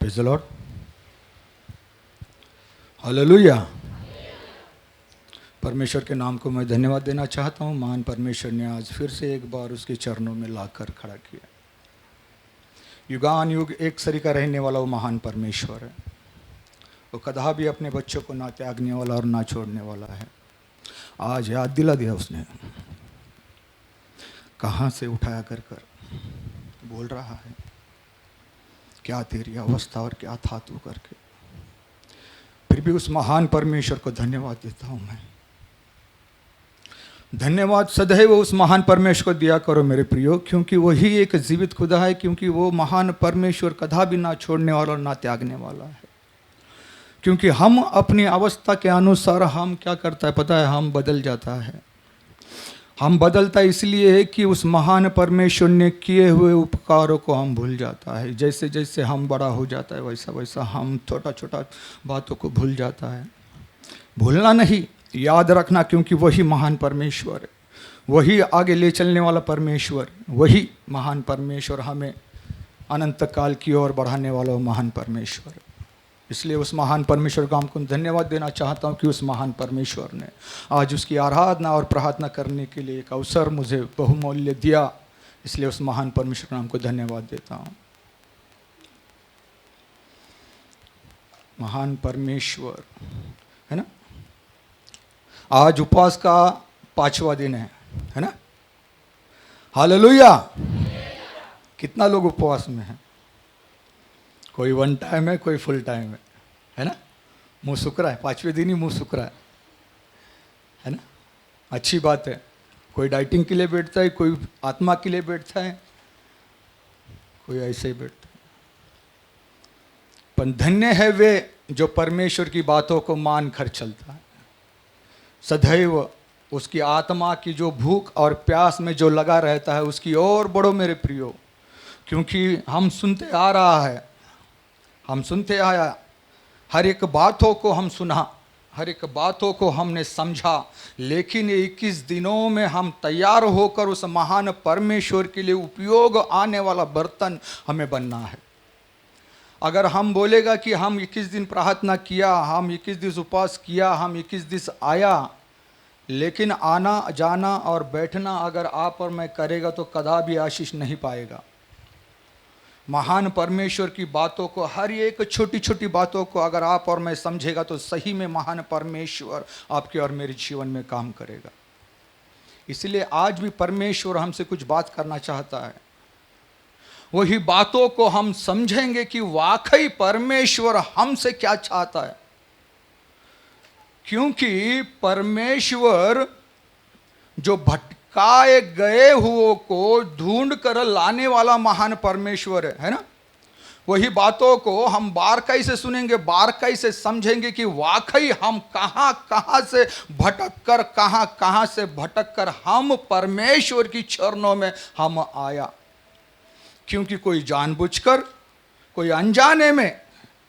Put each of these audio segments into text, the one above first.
Praise the Lord, hallelujah. परमेश्वर के नाम को मैं धन्यवाद देना चाहता हूँ। महान परमेश्वर ने आज फिर से एक बार उसके चरणों में लाकर खड़ा किया। युगान युग एक सरी का रहने वाला वो महान परमेश्वर है। वो कदा भी अपने बच्चों को ना त्यागने वाला और ना छोड़ने वाला है। आज याद दिला दिया उसने, कहाँ से उठाया कर बोल रहा है, क्या तेरी अवस्था और क्या था तू करके। फिर भी उस महान परमेश्वर को धन्यवाद देता हूँ मैं। धन्यवाद सदैव उस महान परमेश्वर को दिया करो मेरे प्रियो, क्योंकि वही एक जीवित खुदा है। क्योंकि वो महान परमेश्वर कदा भी ना छोड़ने वाला और ना त्यागने वाला है। क्योंकि हम अपनी अवस्था के अनुसार हम क्या करता है पता है, हम बदल जाता है। हम बदलता इसलिए है कि उस महान परमेश्वर ने किए हुए उपकारों को हम भूल जाता है। जैसे जैसे हम बड़ा हो जाता है वैसा वैसा हम छोटा छोटा बातों को भूल जाता है। भूलना नहीं, याद रखना, क्योंकि वही महान परमेश्वर है, वही आगे ले चलने वाला परमेश्वर, वही महान परमेश्वर हमें अनंत काल की ओर बढ़ाने वाला वो महान परमेश्वर है। इसलिए उस महान परमेश्वर को हमको धन्यवाद देना चाहता हूँ कि उस महान परमेश्वर ने आज उसकी आराधना और प्रार्थना करने के लिए एक अवसर मुझे बहुमूल्य दिया। इसलिए उस महान परमेश्वर को हमको धन्यवाद देता हूँ। महान परमेश्वर है ना। आज उपवास का 5वां दिन है ना। हालेलुया। कितना लोग उपवास में हैं? कोई 1 टाइम है, कोई फुल टाइम है ना। मुंह सूख रहा है, 5वें दिन ही मुंह सूख रहा है ना। अच्छी बात है। कोई डाइटिंग के लिए बैठता है, कोई आत्मा के लिए बैठता है, कोई ऐसे ही बैठता है। पर धन्य है वे जो परमेश्वर की बातों को मान कर चलता है। सदैव उसकी आत्मा की जो भूख और प्यास में जो लगा रहता है उसकी ओर बढ़ो मेरे प्रियो। क्योंकि हम सुनते आ रहा है, हम सुनते आया, हर एक बातों को हम सुना, हर एक बातों को हमने समझा। लेकिन 21 दिनों में हम तैयार होकर उस महान परमेश्वर के लिए उपयोग आने वाला बर्तन हमें बनना है। अगर हम बोलेगा कि हम 21 दिन प्रार्थना किया, हम 21 दिन उपवास किया, हम 21 दिन आया, लेकिन आना जाना और बैठना अगर आप और मैं करेगा तो कदा भी आशीष नहीं पाएगा। महान परमेश्वर की बातों को, हर एक छोटी छोटी बातों को अगर आप और मैं समझेगा तो सही में महान परमेश्वर आपके और मेरे जीवन में काम करेगा। इसलिए आज भी परमेश्वर हमसे कुछ बात करना चाहता है। वही बातों को हम समझेंगे कि वाकई परमेश्वर हमसे क्या चाहता है। क्योंकि परमेश्वर जो भटकाए गए हुओं को ढूंढ कर लाने वाला महान परमेश्वर है ना। वही बातों को हम बारकाई से सुनेंगे, बारकाई से समझेंगे कि वाकई हम कहाँ कहाँ से भटक कर हम परमेश्वर की चरणों में हम आया। क्योंकि कोई जानबूझकर, कोई अनजाने में,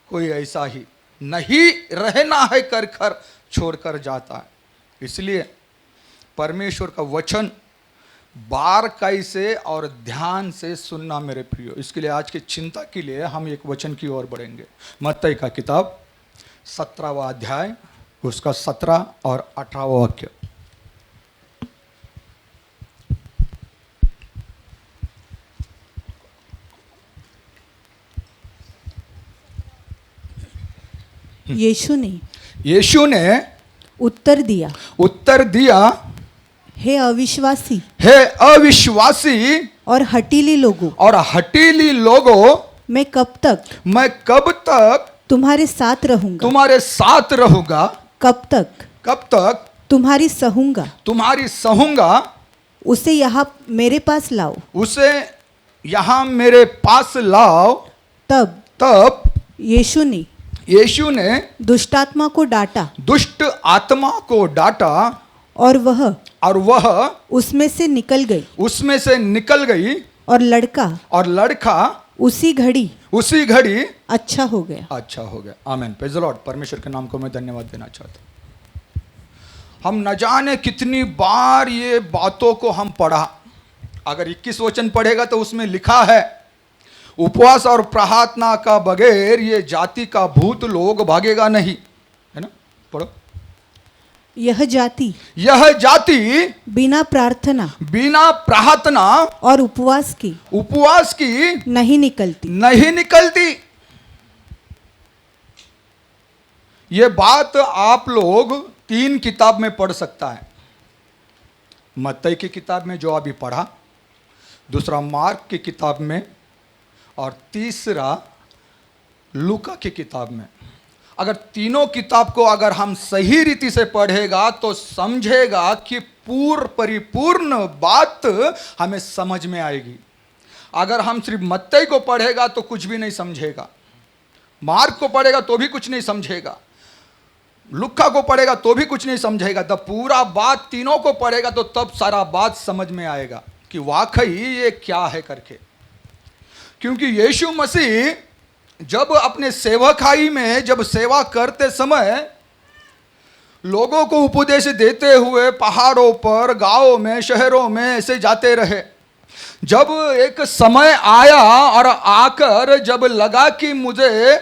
कोई ऐसा ही नहीं रहना है कर छोड़कर जाता है। इसलिए परमेश्वर का वचन बारकाई से और ध्यान से सुनना मेरे प्रियो। इसके लिए आज की चिंता के लिए हम एक वचन की ओर बढ़ेंगे। मत्ती का किताब 17वां अध्याय, उसका 17 और 18वां वाक्य। यीशु ने उत्तर दिया, हे अविश्वासी और हठीली लोगों, मैं कब तक तुम्हारे साथ रहूंगा, कब तक तुम्हारी सहूंगा। उसे यहाँ मेरे पास लाओ। तब यीशु ने दुष्ट आत्मा को डांटा और वह उसमें से निकल गई और लड़का उसी घड़ी अच्छा हो गया। आमीन। Praise the Lord. परमेश्वर के नाम को मैं धन्यवाद देना चाहता हूँ। हम न जाने कितनी बार ये बातों को हम पढ़ा। अगर 21 वचन पढ़ेगा तो उसमें लिखा है उपवास और प्रार्थना का बगैर ये जाति का भूत लोग भागेगा नहीं, है ना? पढ़ो। यह जाति बिना प्रार्थना और उपवास की नहीं निकलती। ये बात आप लोग 3 किताब में पढ़ सकता है। मत्ती की किताब में जो अभी पढ़ा, दूसरा मार्क की किताब में, और तीसरा लूका की किताब में। अगर तीनों किताब को अगर हम सही रीति से पढ़ेगा तो समझेगा कि परिपूर्ण बात हमें समझ में आएगी। अगर हम सिर्फ मत्ती को पढ़ेगा तो कुछ भी नहीं समझेगा, मार्क को पढ़ेगा तो भी कुछ नहीं समझेगा, लुक्का को पढ़ेगा तो भी कुछ नहीं समझेगा। तब पूरा बात तीनों को पढ़ेगा तो तब सारा बात समझ में आएगा कि वाकई ये क्या है करके। क्योंकि यीशु मसीह जब अपने सेवकाई में जब सेवा करते समय लोगों को उपदेश देते हुए पहाड़ों पर, गांवों में, शहरों में ऐसे जाते रहे। जब एक समय आया और आकर जब लगा कि मुझे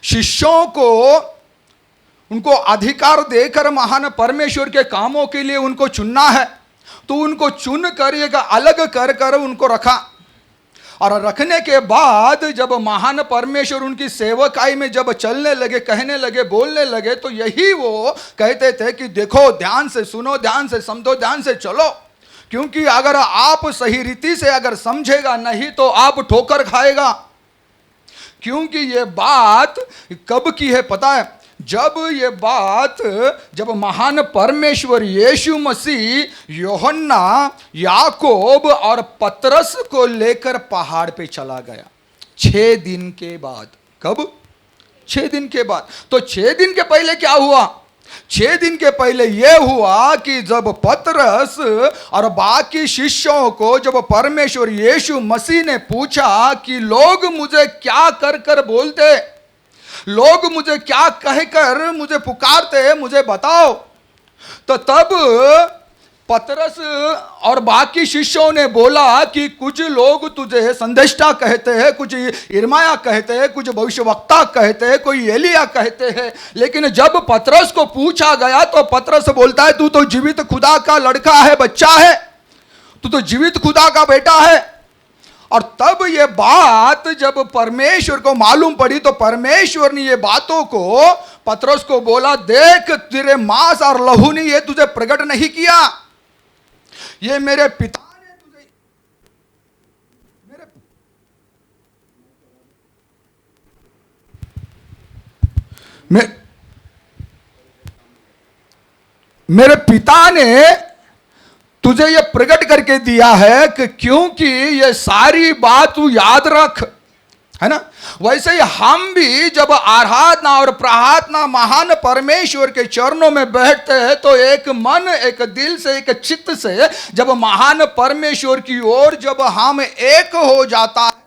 शिष्यों को उनको अधिकार देकर महान परमेश्वर के कामों के लिए उनको चुनना है, तो उनको चुन कर एक अलग कर उनको रखा। और रखने के बाद जब महान परमेश्वर उनकी सेवकाई में जब चलने लगे, कहने लगे, बोलने लगे, तो यही वो कहते थे कि देखो, ध्यान से सुनो, ध्यान से समझो, ध्यान से चलो। क्योंकि अगर आप सही रीति से अगर समझेगा नहीं तो आप ठोकर खाएगा। क्योंकि ये बात कब की है पता है? जब महान परमेश्वर यीशु मसीह यूहन्ना, याकूब और पतरस को लेकर पहाड़ पे चला गया 6 दिन के बाद। कब? 6 दिन के बाद। तो 6 दिन के पहले क्या हुआ? 6 दिन के पहले यह हुआ कि जब पतरस और बाकी शिष्यों को जब परमेश्वर यीशु मसीह ने पूछा कि लोग मुझे क्या कर बोलते, लोग मुझे क्या कहकर मुझे पुकारते, मुझे बताओ। तो तब पतरस और बाकी शिष्यों ने बोला कि कुछ लोग तुझे संदेष्टा कहते हैं, कुछ यिर्मयाह कहते हैं, कुछ भविष्यवक्ता कहते हैं, कोई एलिया कहते हैं। लेकिन जब पतरस को पूछा गया तो पतरस बोलता है, तू तो जीवित खुदा का लड़का है, बच्चा है, तू तो जीवित खुदा का बेटा है। और तब ये बात जब परमेश्वर को मालूम पड़ी तो परमेश्वर ने ये बातों को पतरस को बोला, देख, तेरे मांस और लहू ने ये तुझे प्रकट नहीं किया, ये मेरे पिता ने तुझे मेरे पिता ने तुझे ये प्रकट करके दिया है कि क्योंकि ये सारी बात तू याद रख, है ना। वैसे ही हम भी जब आराधना और प्रार्थना महान परमेश्वर के चरणों में बैठते हैं तो एक मन, एक दिल से, एक चित्त से जब महान परमेश्वर की ओर जब हम एक हो जाता है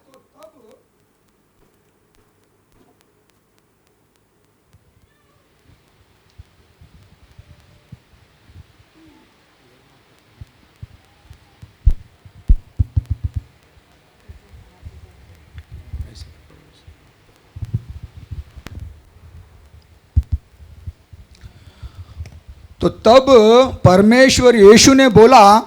तो तब परमेश्वर यीशु ने बोला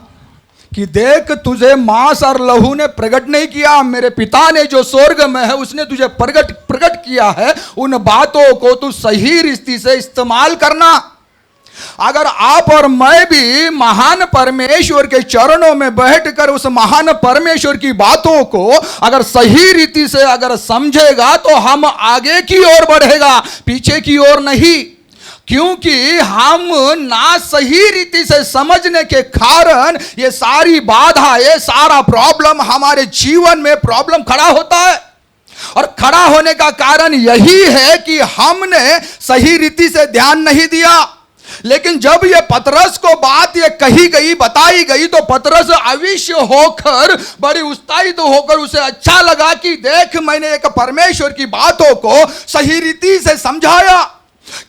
कि देख, तुझे मांस और लहू ने प्रकट नहीं किया, मेरे पिता ने जो स्वर्ग में है उसने तुझे प्रकट किया है। उन बातों को तू सही रीति से इस्तेमाल करना। अगर आप और मैं भी महान परमेश्वर के चरणों में बैठकर उस महान परमेश्वर की बातों को अगर सही रीति से अगर समझेगा तो हम आगे की ओर बढ़ेगा, पीछे की ओर नहीं। क्योंकि हम ना सही रीति से समझने के कारण ये सारी बाधा, ये सारा प्रॉब्लम हमारे जीवन में प्रॉब्लम खड़ा होता है। और खड़ा होने का कारण यही है कि हमने सही रीति से ध्यान नहीं दिया। लेकिन जब ये पतरस को बात ये कही गई, बताई गई, तो पतरस अविश्य होकर, बड़ी उत्साहित होकर उसे अच्छा लगा कि देख, मैंने एक परमेश्वर की बातों को सही रीति से समझाया।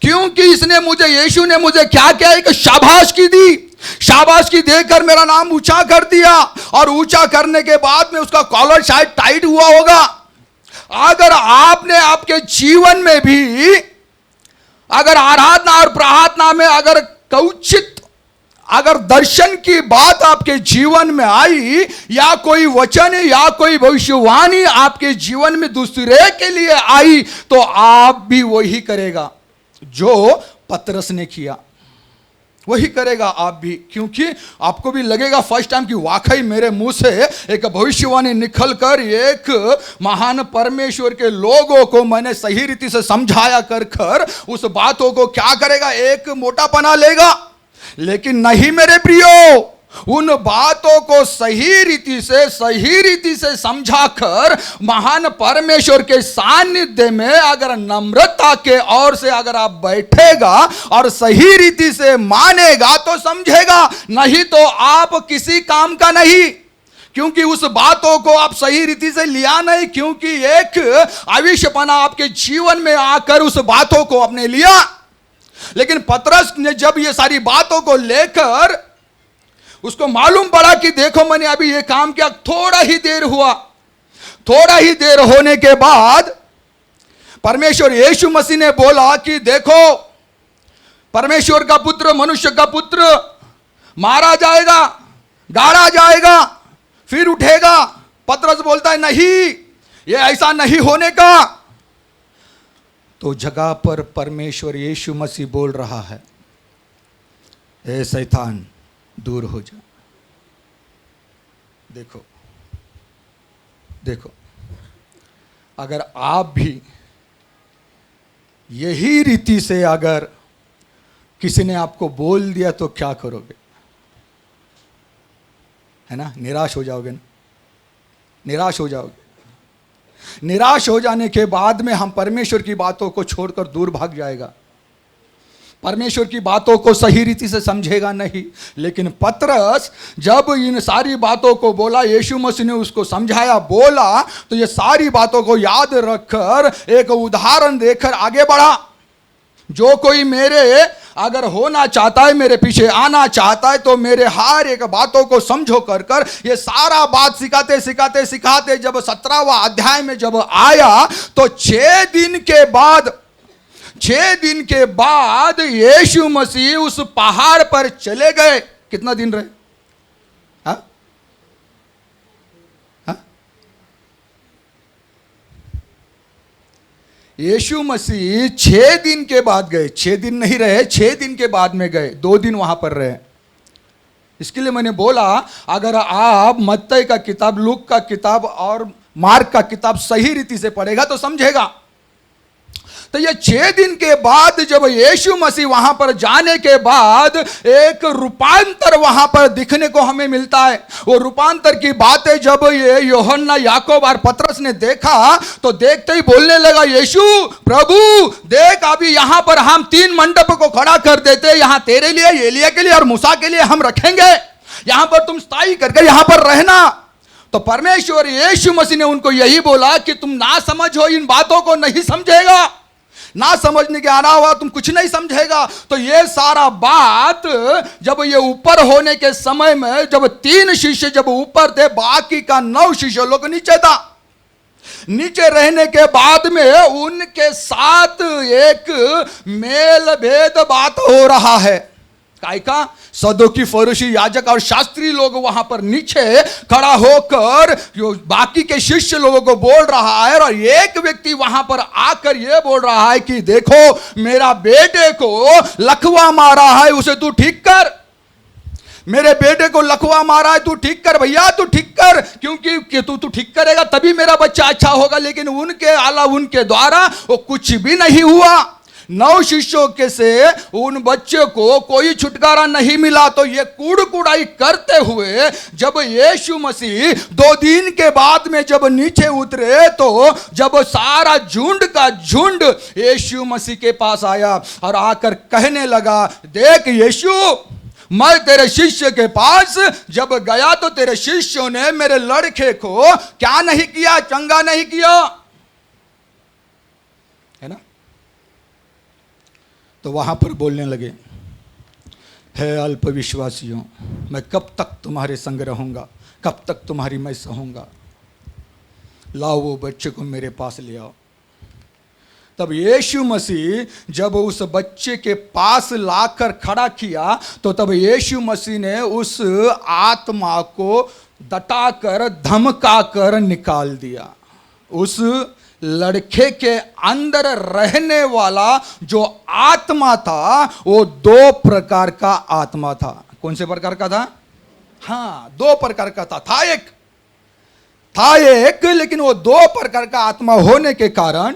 क्योंकि इसने मुझे, यीशु ने मुझे क्या किया, एक शाबाशी दी। शाबाशी देकर मेरा नाम ऊंचा कर दिया, और ऊंचा करने के बाद में उसका कॉलर शायद टाइट हुआ होगा, अगर आपने आपके जीवन में भी अगर आराधना और प्रार्थना में अगर कौचित अगर दर्शन की बात आपके जीवन में आई, या कोई वचन या कोई भविष्यवाणी आपके जीवन में दूसरे के लिए आई, तो आप भी वही करेगा जो पतरस ने किया, वही करेगा आप भी। क्योंकि आपको भी लगेगा फर्स्ट टाइम कि वाकई मेरे मुंह से एक भविष्यवाणी निकल कर एक महान परमेश्वर के लोगों को मैंने सही रीति से समझाया कर उस बातों को क्या करेगा, एक मोटापना लेगा। लेकिन नहीं मेरे प्रियो, उन बातों को सही रीति से समझाकर महान परमेश्वर के सानिध्य में अगर नम्रता के ओर से अगर आप बैठेगा और सही रीति से मानेगा तो समझेगा, नहीं तो आप किसी काम का नहीं। क्योंकि उस बातों को आप सही रीति से लिया नहीं, क्योंकि एक आविष्यपना आपके जीवन में आकर उस बातों को आपने लिया। लेकिन पतरस ने जब ये सारी बातों को लेकर उसको मालूम पड़ा कि देखो मैंने अभी ये काम किया, थोड़ा ही देर हुआ, थोड़ा ही देर होने के बाद परमेश्वर यीशु मसीह ने बोला कि देखो परमेश्वर का पुत्र, मनुष्य का पुत्र मारा जाएगा, गाड़ा जाएगा, फिर उठेगा। पतरस बोलता है नहीं, ये ऐसा नहीं होने का। तो जगह पर परमेश्वर यीशु मसीह बोल रहा है, ए शैतान दूर हो जा। देखो देखो, अगर आप भी यही रीति से अगर किसी ने आपको बोल दिया तो क्या करोगे? है ना, निराश हो जाओगे ना, निराश हो जाओगे। निराश हो जाने के बाद में हम परमेश्वर की बातों को छोड़कर दूर भाग जाएगा, परमेश्वर की बातों को सही रीति से समझेगा नहीं। लेकिन पतरस जब इन सारी बातों को बोला, यीशु मसीह ने उसको समझाया, बोला, तो ये सारी बातों को याद रखकर एक उदाहरण देकर आगे बढ़ा। जो कोई मेरे अगर होना चाहता है, मेरे पीछे आना चाहता है, तो मेरे हर एक बातों को समझो कर ये सारा बात सिखाते जब 17वां अध्याय में जब आया तो 6 दिन के बाद यीशु मसीह उस पहाड़ पर चले गए। कितना दिन रहे? हाँ? हाँ? यीशु मसीह 6 दिन के बाद गए। 6 दिन नहीं रहे, 6 दिन के बाद में गए, 2 दिन वहां पर रहे। इसके लिए मैंने बोला, अगर आप मत्ती का किताब, लूक का किताब और मार्क का किताब सही रीति से पढ़ेगा तो समझेगा। तो ये 6 दिन के बाद जब यीशु मसीह वहां पर जाने के बाद एक रूपांतर वहां पर दिखने को हमें मिलता है। वो रूपांतर की बातें जब ये यूहन्ना, याकूब और पतरस ने देखा तो देखते ही बोलने लगा, यीशु प्रभु देख, अभी यहां पर हम 3 मंडप को खड़ा कर देते, यहां तेरे लिए, एलिया के लिए और मूसा के लिए हम रखेंगे, यहां पर तुम स्थायी करके यहां पर रहना। तो परमेश्वर यीशु मसीह ने उनको यही बोला कि तुम ना समझ हो, इन बातों को नहीं समझेगा, ना समझने के अलावा तुम कुछ नहीं समझेगा। तो ये सारा बात जब ये ऊपर होने के समय में, जब 3 शिष्य जब ऊपर थे, बाकी का 9 शिष्य लोग नीचे था। नीचे रहने के बाद में उनके साथ एक मेल भेद बात हो रहा है। काय का? सदूकी, फरीसी, याजक और शास्त्री लोग वहां पर नीचे खड़ा होकर बाकी के शिष्य लोगों को बोल रहा है, और एक व्यक्ति वहां पर आकर यह बोल रहा है कि देखो मेरा बेटे को लकवा मारा है, उसे तू ठीक कर। मेरे बेटे को लकवा मारा है, तू ठीक कर भैया, तू ठीक कर, क्योंकि तू ठीक करेगा तभी मेरा बच्चा अच्छा होगा। लेकिन उनके अलावा, उनके द्वारा वो कुछ भी नहीं हुआ। 9 शिष्यों के से उन बच्चे को कोई छुटकारा नहीं मिला। तो ये कूड़ाई करते हुए जब यीशु मसीह 2 दिन के बाद में जब नीचे उतरे, तो जब सारा झुंड का झुंड यीशु मसीह के पास आया और आकर कहने लगा, देख यीशु, मैं तेरे शिष्य के पास जब गया तो तेरे शिष्यों ने मेरे लड़के को क्या नहीं किया, चंगा नहीं किया, है ना। तो वहां पर बोलने लगे, हे अल्प विश्वासियों, मैं कब तक तुम्हारे संग रहूंगा, कब तक तुम्हारी मैं सहूंगा। लाओ वो बच्चे को मेरे पास ले आओ। तब यीशु मसीह जब उस बच्चे के पास लाकर खड़ा किया तो तब यीशु मसीह ने उस आत्मा को दटाकर धमकाकर निकाल दिया। उस लड़के के अंदर रहने वाला जो आत्मा था वो दो प्रकार का आत्मा था। कौन से प्रकार का था? हाँ, दो प्रकार का था एक, लेकिन वो दो प्रकार का आत्मा होने के कारण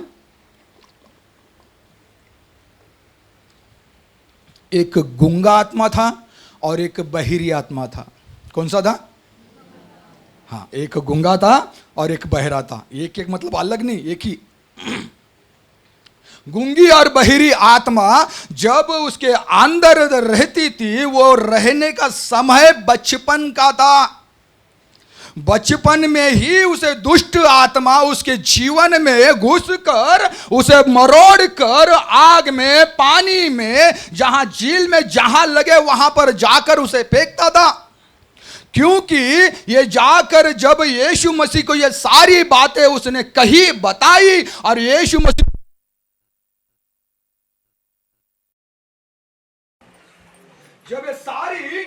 एक गूंगा आत्मा था और एक बहिरी आत्मा था। कौन सा था? हाँ, एक गूंगा था और एक बहरा था। एक एक मतलब अलग नहीं, एक ही। गूंगी और बहिरी आत्मा जब उसके अंदर रहती थी, वो रहने का समय बचपन का था। बचपन में ही उसे दुष्ट आत्मा उसके जीवन में घुसकर उसे मरोड़ कर आग में, पानी में, जहां झील में जहां लगे वहां पर जाकर उसे फेंकता था। क्योंकि ये जाकर जब यीशु मसीह को ये सारी बातें उसने कही, बताई, और यीशु मसीह जब ये सारी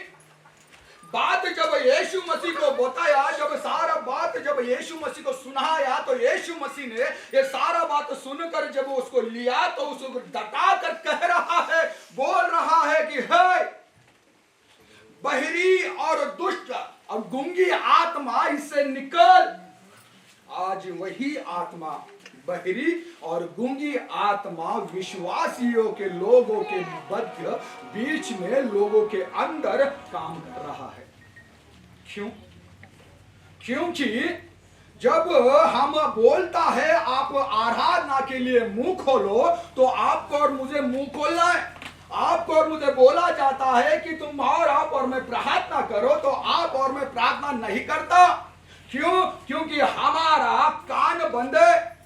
बात जब यीशु मसीह को बताया, जब सारा बात जब यीशु मसीह को सुनाया, तो यीशु मसीह ने ये सारा बात सुनकर जब उसको लिया तो उसको डटा कर कह रहा है, बोल रहा है कि हे बहिरी और दुष्ट और गूंगी आत्मा, इससे निकल। आज वही आत्मा, बहिरी और गूंगी आत्मा, विश्वासियों के लोगों के मध्य बीच में लोगों के अंदर काम कर रहा है। क्यों? क्योंकि जब हम बोलता है आप आराधना के लिए मुंह खोलो, तो आपको और मुझे मुंह खोलना है। आपको और मुझे बोला जाता है कि तुम और आप और मैं प्रार्थना करो, तो आप और मैं प्रार्थना नहीं करता। क्यों? क्योंकि हमारा कान बंद है,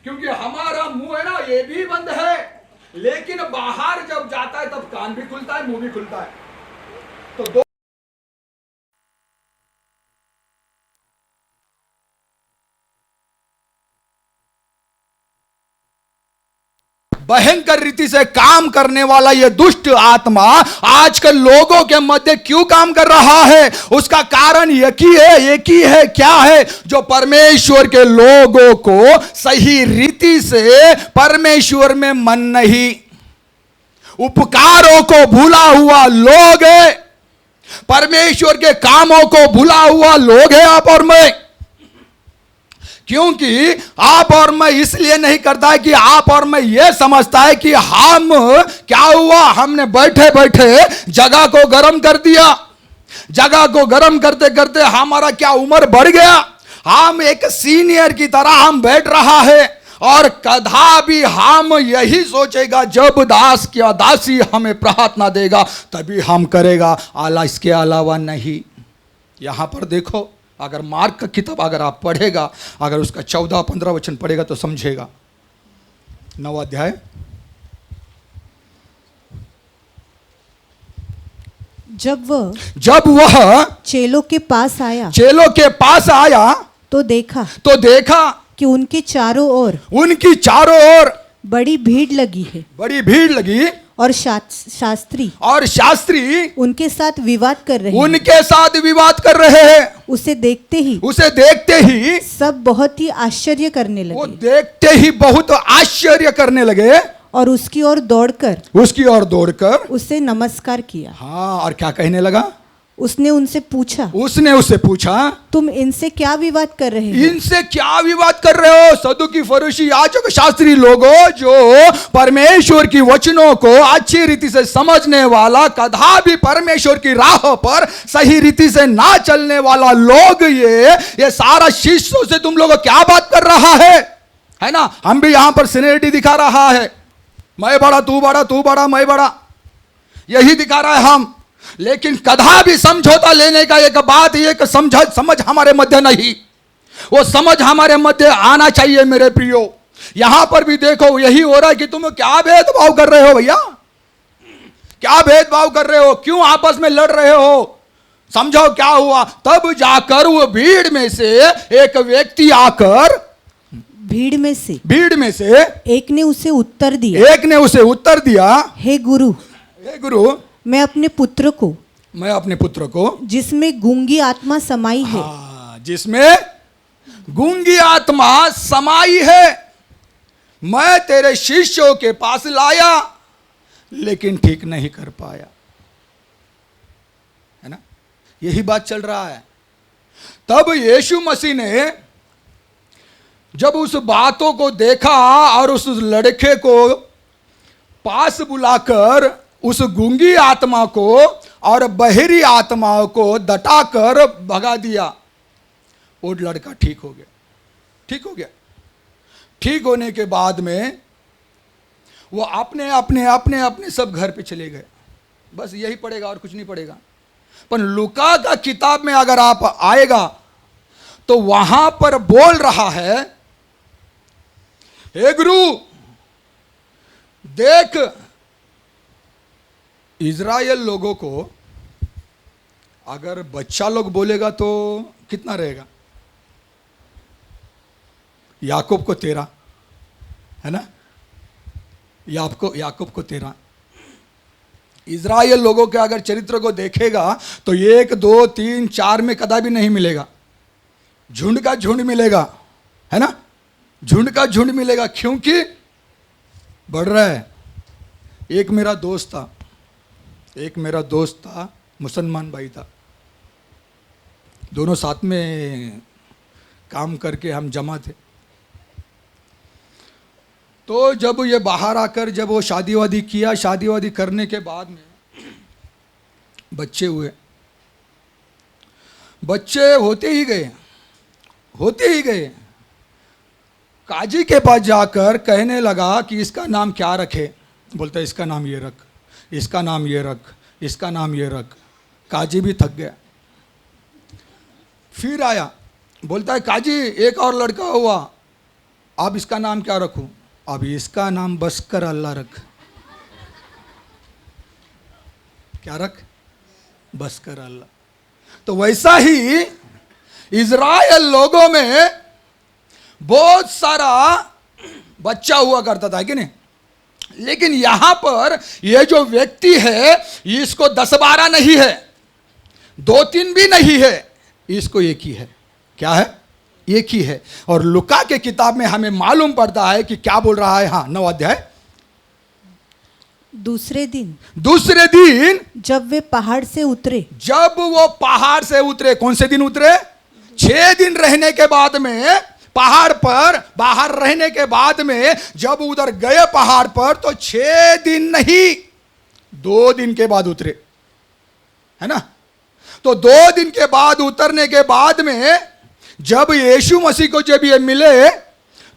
क्योंकि हमारा मुंह है ना, ये भी बंद है। लेकिन बाहर जब जाता है तब कान भी खुलता है, मुंह भी खुलता है। तो दो भयंकर रीति से काम करने वाला यह दुष्ट आत्मा आजकल लोगों के मध्य क्यों काम कर रहा है? उसका कारण एक ही है। क्या है? जो परमेश्वर के लोगों को सही रीति से परमेश्वर में मन नहीं, उपकारों को भूला हुआ लोग है, परमेश्वर के कामों को भूला हुआ लोग है आप और मैं। क्योंकि आप और मैं इसलिए नहीं करता है कि आप और मैं ये समझता है कि हम क्या हुआ, हमने बैठे बैठे जगह को गर्म कर दिया, जगह को गर्म करते करते हमारा क्या उम्र बढ़ गया, हम एक सीनियर की तरह हम बैठ रहा है। और कदा भी हम यही सोचेगा जब दास क्या दासी हमें प्रार्थना देगा तभी हम करेगा, आला इसके अलावा नहीं। यहां पर देखो, अगर मार्क का किताब अगर आप पढ़ेगा, अगर उसका 14-15 वचन पढ़ेगा तो समझेगा। 9 अध्याय। जब वह चेलों के पास आया तो देखा कि उनके चारों ओर बड़ी भीड़ लगी और शास्त्री उनके साथ विवाद कर रहे हैं। उसे देखते ही सब बहुत ही आश्चर्य करने लगे। वो देखते ही बहुत आश्चर्य करने लगे और उसकी ओर दौड़कर उसे नमस्कार किया। हाँ, और क्या कहने लगा? उसने उससे पूछा तुम इनसे क्या विवाद कर रहे हो? सदुकी, फरीसी, याजक, शास्त्री लोगों, जो परमेश्वर की वचनों को अच्छी रीति से समझने वाला, कदा भी परमेश्वर की राह पर सही रीति से ना चलने वाला लोग, ये सारा शिष्यों से तुम लोग क्या बात कर रहा है ना? हम भी यहां पर सीनियरिटी दिखा रहा है, मैं बड़ा तू बड़ा मैं बड़ा, यही दिखा रहा है हम। लेकिन कदा भी समझौता लेने का एक बात, एक समझ हमारे मध्य नहीं, वो समझ हमारे मध्य आना चाहिए मेरे प्रियो। यहां पर भी देखो यही हो रहा है कि तुम क्या भेदभाव कर रहे हो भैया, क्या भेदभाव कर रहे हो, क्यों आपस में लड़ रहे हो? समझो क्या हुआ। तब जाकर वो भीड़ में से एक व्यक्ति आकर भीड़ में से एक ने उसे उत्तर दिया, हे गुरु, मैं अपने पुत्र को जिसमें गूंगी आत्मा समाई है, जिसमें गूंगी आत्मा समाई है, मैं तेरे शिष्यों के पास लाया लेकिन ठीक नहीं कर पाया। है ना, यही बात चल रहा है। तब यीशु मसीह ने जब उस बातों को देखा और उस लड़के को पास बुलाकर उस गूंगी आत्मा को और बहरी आत्माओं को दटाकर भगा दिया, वो लड़का ठीक हो गया। ठीक होने के बाद में वो अपने सब घर पे चले गए। बस यही पड़ेगा और कुछ नहीं पड़ेगा। पर लूका का किताब में अगर आप आएगा तो वहां पर बोल रहा है, हे गुरु देख, इज़राइल लोगों को अगर बच्चा लोग बोलेगा तो कितना रहेगा? याकूब को 13, है ना, याकूब को 13। इज़राइल लोगों के अगर चरित्र को देखेगा तो 1, 2, 3, 4 में कदापि नहीं मिलेगा, झुंड का झुंड मिलेगा, है ना, झुंड का झुंड मिलेगा, क्योंकि बढ़ रहा है। एक मेरा दोस्त था, मुसलमान भाई था, दोनों साथ में काम करके हम जमा थे। तो जब ये बाहर आकर जब वो शादी वादी किया, शादी वादी करने के बाद में बच्चे हुए, बच्चे होते ही गए। काजी के पास जाकर कहने लगा कि इसका नाम क्या रखे? बोलता है इसका नाम ये रख, इसका नाम ये रख, इसका नाम ये रख। काजी भी थक गया। फिर आया, बोलता है काजी एक और लड़का हुआ, अब इसका नाम क्या रखूं? अब इसका नाम बसकर अल्लाह रख। क्या रख? बसकर अल्लाह। तो वैसा ही इज़राइल लोगों में बहुत सारा बच्चा हुआ करता था कि नहीं, लेकिन यहां पर यह जो व्यक्ति है इसको 10-12 नहीं है, 2-3 भी नहीं है, इसको एक ही है। क्या है? एक ही है। और लूका के किताब में हमें मालूम पड़ता है कि क्या बोल रहा है। हाँ, 9 अध्याय। दूसरे दिन जब वे पहाड़ से उतरे, जब वो पहाड़ से उतरे, कौन से दिन उतरे? 6 दिन रहने के बाद में पहाड़ पर बाहर रहने के बाद में जब उधर गए पहाड़ पर, तो 6 दिन नहीं 2 दिन के बाद उतरे, है ना। तो 2 दिन के बाद उतरने के बाद में जब यीशु मसीह को जब ये मिले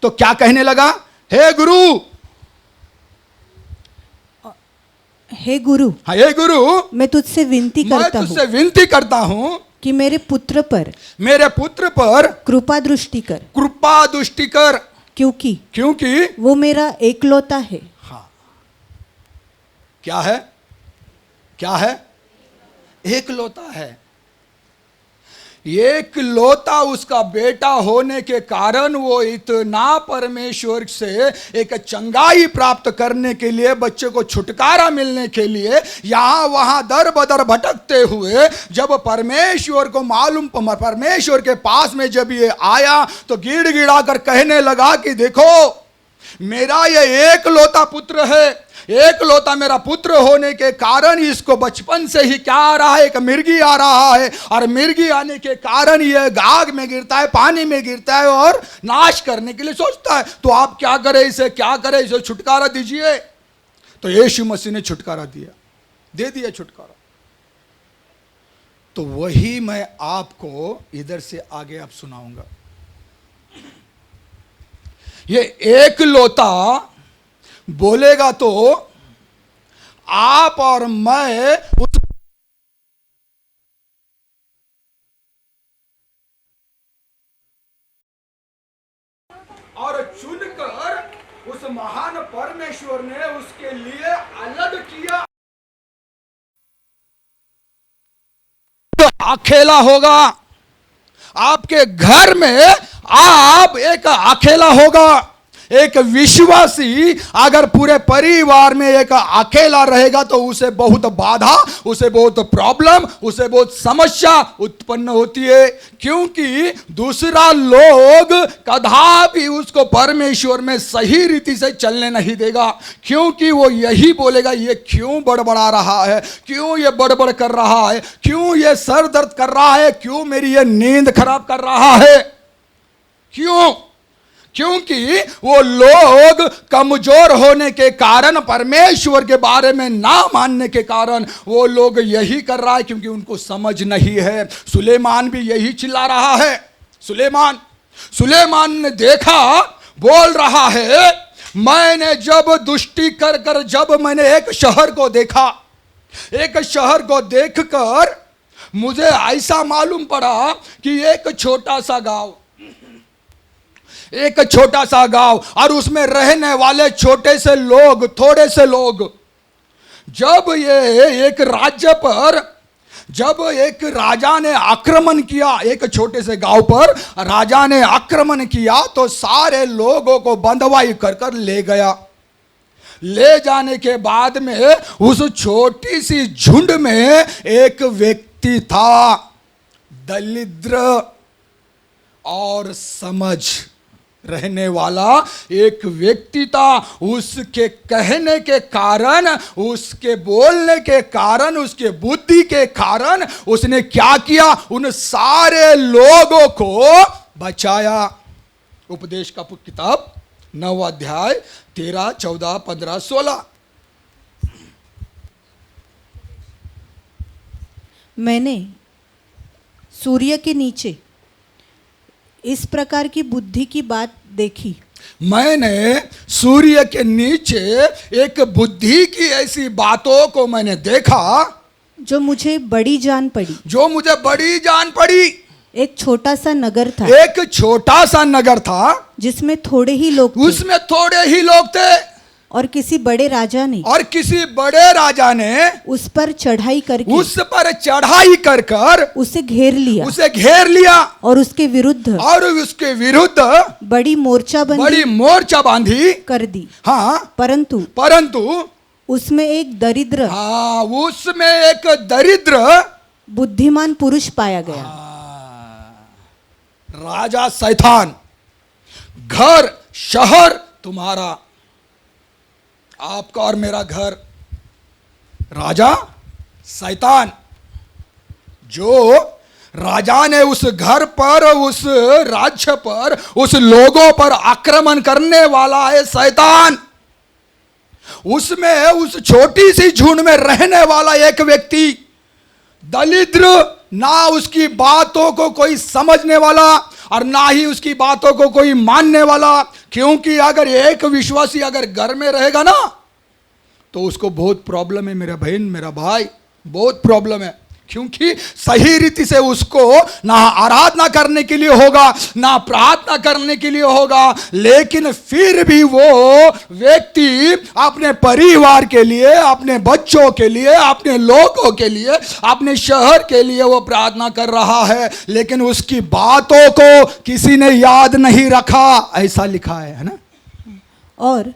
तो क्या कहने लगा? हे गुरु, हाँ, हे गुरु, मैं तुझसे विनती करता हूं कि मेरे पुत्र पर कृपा दृष्टि कर, क्योंकि वो मेरा एकलौता है। हाँ, क्या है? एकलौता है। एकलौता उसका बेटा होने के कारण वो इतना परमेश्वर से एक चंगाई प्राप्त करने के लिए, बच्चे को छुटकारा मिलने के लिए यहाँ वहाँ दर बदर भटकते हुए जब परमेश्वर को मालूम, परमेश्वर के पास में जब ये आया तो गिड़गिड़ा कर कहने लगा कि देखो, मेरा ये एकलौता पुत्र है। एकलौता मेरा पुत्र होने के कारण इसको बचपन से ही क्या आ रहा है? एक मिर्गी आ रहा है, और मिर्गी आने के कारण यह आग में गिरता है, पानी में गिरता है और नाश करने के लिए सोचता है। तो आप क्या करें इसे छुटकारा दीजिए। तो यीशु मसीह ने छुटकारा दे दिया छुटकारा। तो वही मैं आपको इधर से आगे अब सुनाऊंगा। ये एकलौता बोलेगा तो आप और मैं उस और चुनकर उस महान परमेश्वर ने उसके लिए अलग किया। तो अकेला होगा, आपके घर में आप एक अकेला होगा, एक विश्वासी अगर पूरे परिवार में एक अकेला रहेगा तो उसे बहुत बाधा, उसे बहुत प्रॉब्लम, उसे बहुत समस्या उत्पन्न होती है, क्योंकि दूसरा लोग कदापि उसको परमेश्वर में सही रीति से चलने नहीं देगा, क्योंकि वो यही बोलेगा ये क्यों बड़बड़ा रहा है, क्यों ये बड़बड़ कर रहा है, क्यों ये सर दर्द कर रहा है, क्यों मेरी ये नींद खराब कर रहा है, क्यों? क्योंकि वो लोग कमजोर होने के कारण, परमेश्वर के बारे में ना मानने के कारण वो लोग यही कर रहा है, क्योंकि उनको समझ नहीं है। सुलेमान भी यही चिल्ला रहा है। सुलेमान ने देखा, बोल रहा है, मैंने जब दुष्टि कर कर जब मैंने एक शहर को देखा, एक शहर को देखकर मुझे ऐसा मालूम पड़ा कि एक छोटा सा गांव और उसमें रहने वाले छोटे से लोग, थोड़े से लोग, जब ये एक राज्य पर, जब एक राजा ने आक्रमण किया, एक छोटे से गांव पर राजा ने आक्रमण किया, तो सारे लोगों को बंधवाई कर कर ले गया। ले जाने के बाद में उस छोटी सी झुंड में एक व्यक्ति था, दरिद्र और समझ रहने वाला एक व्यक्ति था। उसके कहने के कारण, उसके बोलने के कारण, उसके बुद्धि के कारण उसने क्या किया? उन सारे लोगों को बचाया। उपदेश का किताब 9 अध्याय 13, 14, 15, 16। मैंने सूर्य के नीचे इस प्रकार की बुद्धि की बात देखी। मैंने सूर्य के नीचे एक बुद्धि की ऐसी बातों को मैंने देखा जो मुझे बड़ी जान पड़ी। एक छोटा सा नगर था, जिसमें थोड़े ही लोग थे। और किसी बड़े राजा ने उस पर चढ़ाई कर उसे घेर लिया और उसके विरुद्ध बड़ी मोर्चा बांधी कर दी। हाँ, परंतु उसमें एक दरिद्र बुद्धिमान पुरुष पाया गया। राजा शैतान, घर शहर तुम्हारा, आपका और मेरा घर, राजा शैतान, जो राजा ने उस घर पर, उस राज्य पर, उस लोगों पर आक्रमण करने वाला है शैतान। उसमें उस छोटी सी झुंड में रहने वाला एक व्यक्ति दरिद्र, ना उसकी बातों को कोई समझने वाला और ना ही उसकी बातों को कोई मानने वाला, क्योंकि अगर एक विश्वासी अगर घर में रहेगा ना तो उसको बहुत प्रॉब्लम है, मेरा बहन, मेरा भाई, बहुत प्रॉब्लम है, क्योंकि सही रीति से उसको ना आराधना करने के लिए होगा, ना प्रार्थना करने के लिए होगा, लेकिन फिर भी वो व्यक्ति अपने परिवार के लिए, अपने बच्चों के लिए, अपने लोगों के लिए, अपने शहर के लिए वो प्रार्थना कर रहा है, लेकिन उसकी बातों को किसी ने याद नहीं रखा, ऐसा लिखा है ना। और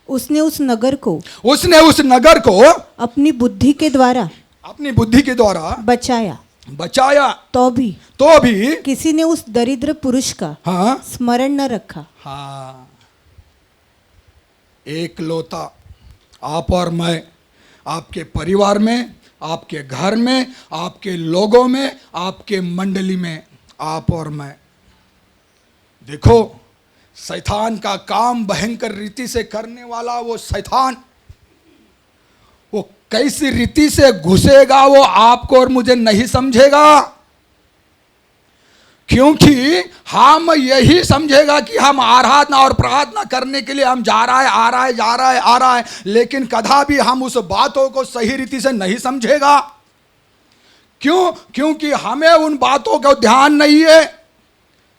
उसने उस नगर को अपनी बुद्धि के द्वारा बचाया, तो भी किसी ने उस दरिद्र पुरुष का स्मरण न रखा। एक लौता आप और मैं, आपके परिवार में, आपके घर में, आपके लोगों में, आपके मंडली में, आप और मैं। देखो, शैतान का काम भयंकर रीति से करने वाला वो शैतान, वो कैसी रीति से घुसेगा वो आपको और मुझे नहीं समझेगा, क्योंकि हम यही समझेगा कि हम आराधना और प्रार्थना करने के लिए हम जा रहा है, लेकिन कदापि हम उस बातों को सही रीति से नहीं समझेगा। क्यों? क्योंकि हमें उन बातों का ध्यान नहीं है,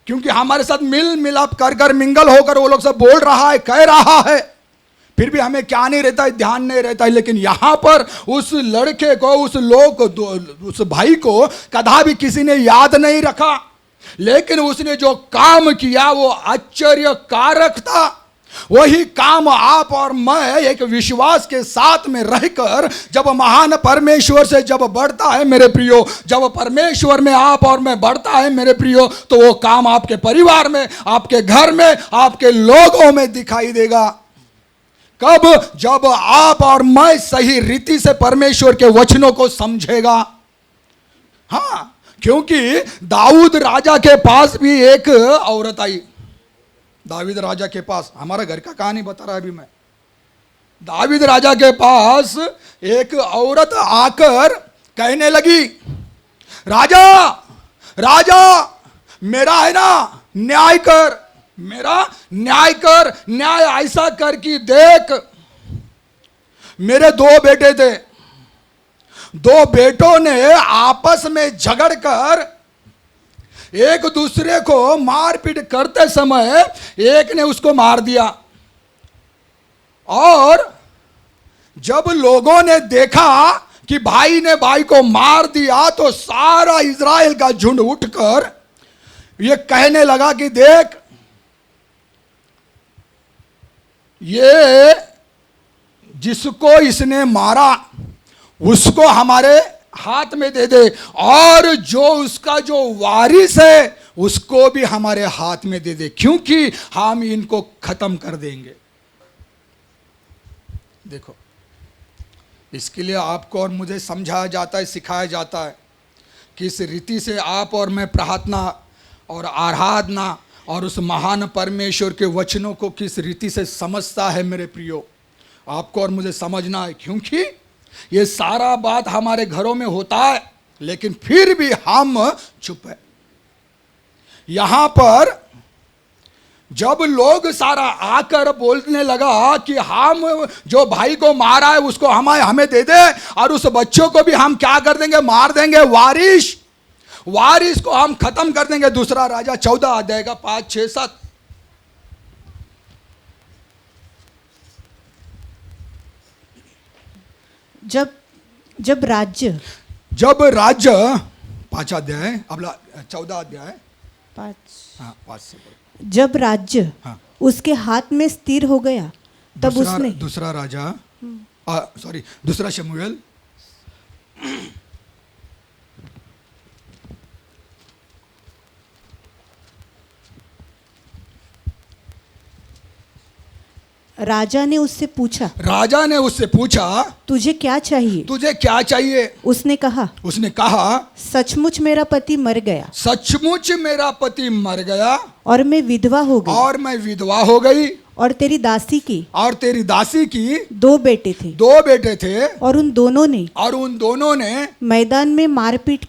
क्योंकि हमारे साथ मिलाप कर मिंगल होकर वो लोग सब बोल रहा है, कह रहा है, फिर भी हमें क्या नहीं रहता है, ध्यान नहीं रहता है। लेकिन यहां पर उस लड़के को, उस लोग को, उस भाई को कदापि किसी ने याद नहीं रखा, लेकिन उसने जो काम किया वो आश्चर्यकारक था। वही काम आप और मैं एक विश्वास के साथ में रहकर जब महान परमेश्वर से जब बढ़ता है मेरे प्रियो, जब परमेश्वर में आप और मैं बढ़ता है मेरे प्रियो, तो वो काम आपके परिवार में, आपके घर में, आपके लोगों में दिखाई देगा। कब? जब आप और मैं सही रीति से परमेश्वर के वचनों को समझेगा। हाँ, क्योंकि दाऊद राजा के पास भी एक औरत आई। दाऊद राजा के पास, हमारा घर का कहानी बता रहा अभी मैं। दाऊद राजा के पास एक औरत आकर कहने लगी, राजा राजा मेरा है ना न्याय कर, मेरा न्याय कर, न्याय ऐसा कर कि देख, मेरे 2 बेटे थे, 2 बेटों ने आपस में झगड़ कर एक दूसरे को मारपीट करते समय एक ने उसको मार दिया। और जब लोगों ने देखा कि भाई ने भाई को मार दिया, तो सारा इज़राइल का झुंड उठकर ये कहने लगा कि देख, ये जिसको इसने मारा उसको हमारे हाथ में दे दे, और जो उसका जो वारिस है उसको भी हमारे हाथ में दे दे, क्योंकि हम इनको खत्म कर देंगे। देखो, इसके लिए आपको और मुझे समझाया जाता है, सिखाया जाता है कि इस रीति से आप और मैं प्रार्थना और आराधना और उस महान परमेश्वर के वचनों को किस रीति से समझता है मेरे प्रियो, आपको और मुझे समझना है। क्योंकि ये सारा बात हमारे घरों में होता है, लेकिन फिर भी हम चुप है। यहां पर जब लोग सारा आकर बोलने लगा कि हम जो भाई को मारा है उसको हमें दे दे, और उस बच्चों को भी हम क्या कर देंगे, मार देंगे, वारिस को हम खत्म कर देंगे। दूसरा राजा 14 अध्याय का 5, 6, 7। जब राज्य 5 अध्याय, अब 14 अध्याय 5, हाँ 5 से। जब राज्य हाँ, उसके हाथ में स्थिर हो गया, तब उसने दूसरा शमूएल राजा ने उससे पूछा, तुझे क्या चाहिए? उसने कहा, सचमुच मेरा पति मर गया और मैं विधवा हो गई, और तेरी दासी की 2 बेटे थे, और उन दोनों ने मैदान में मारपीट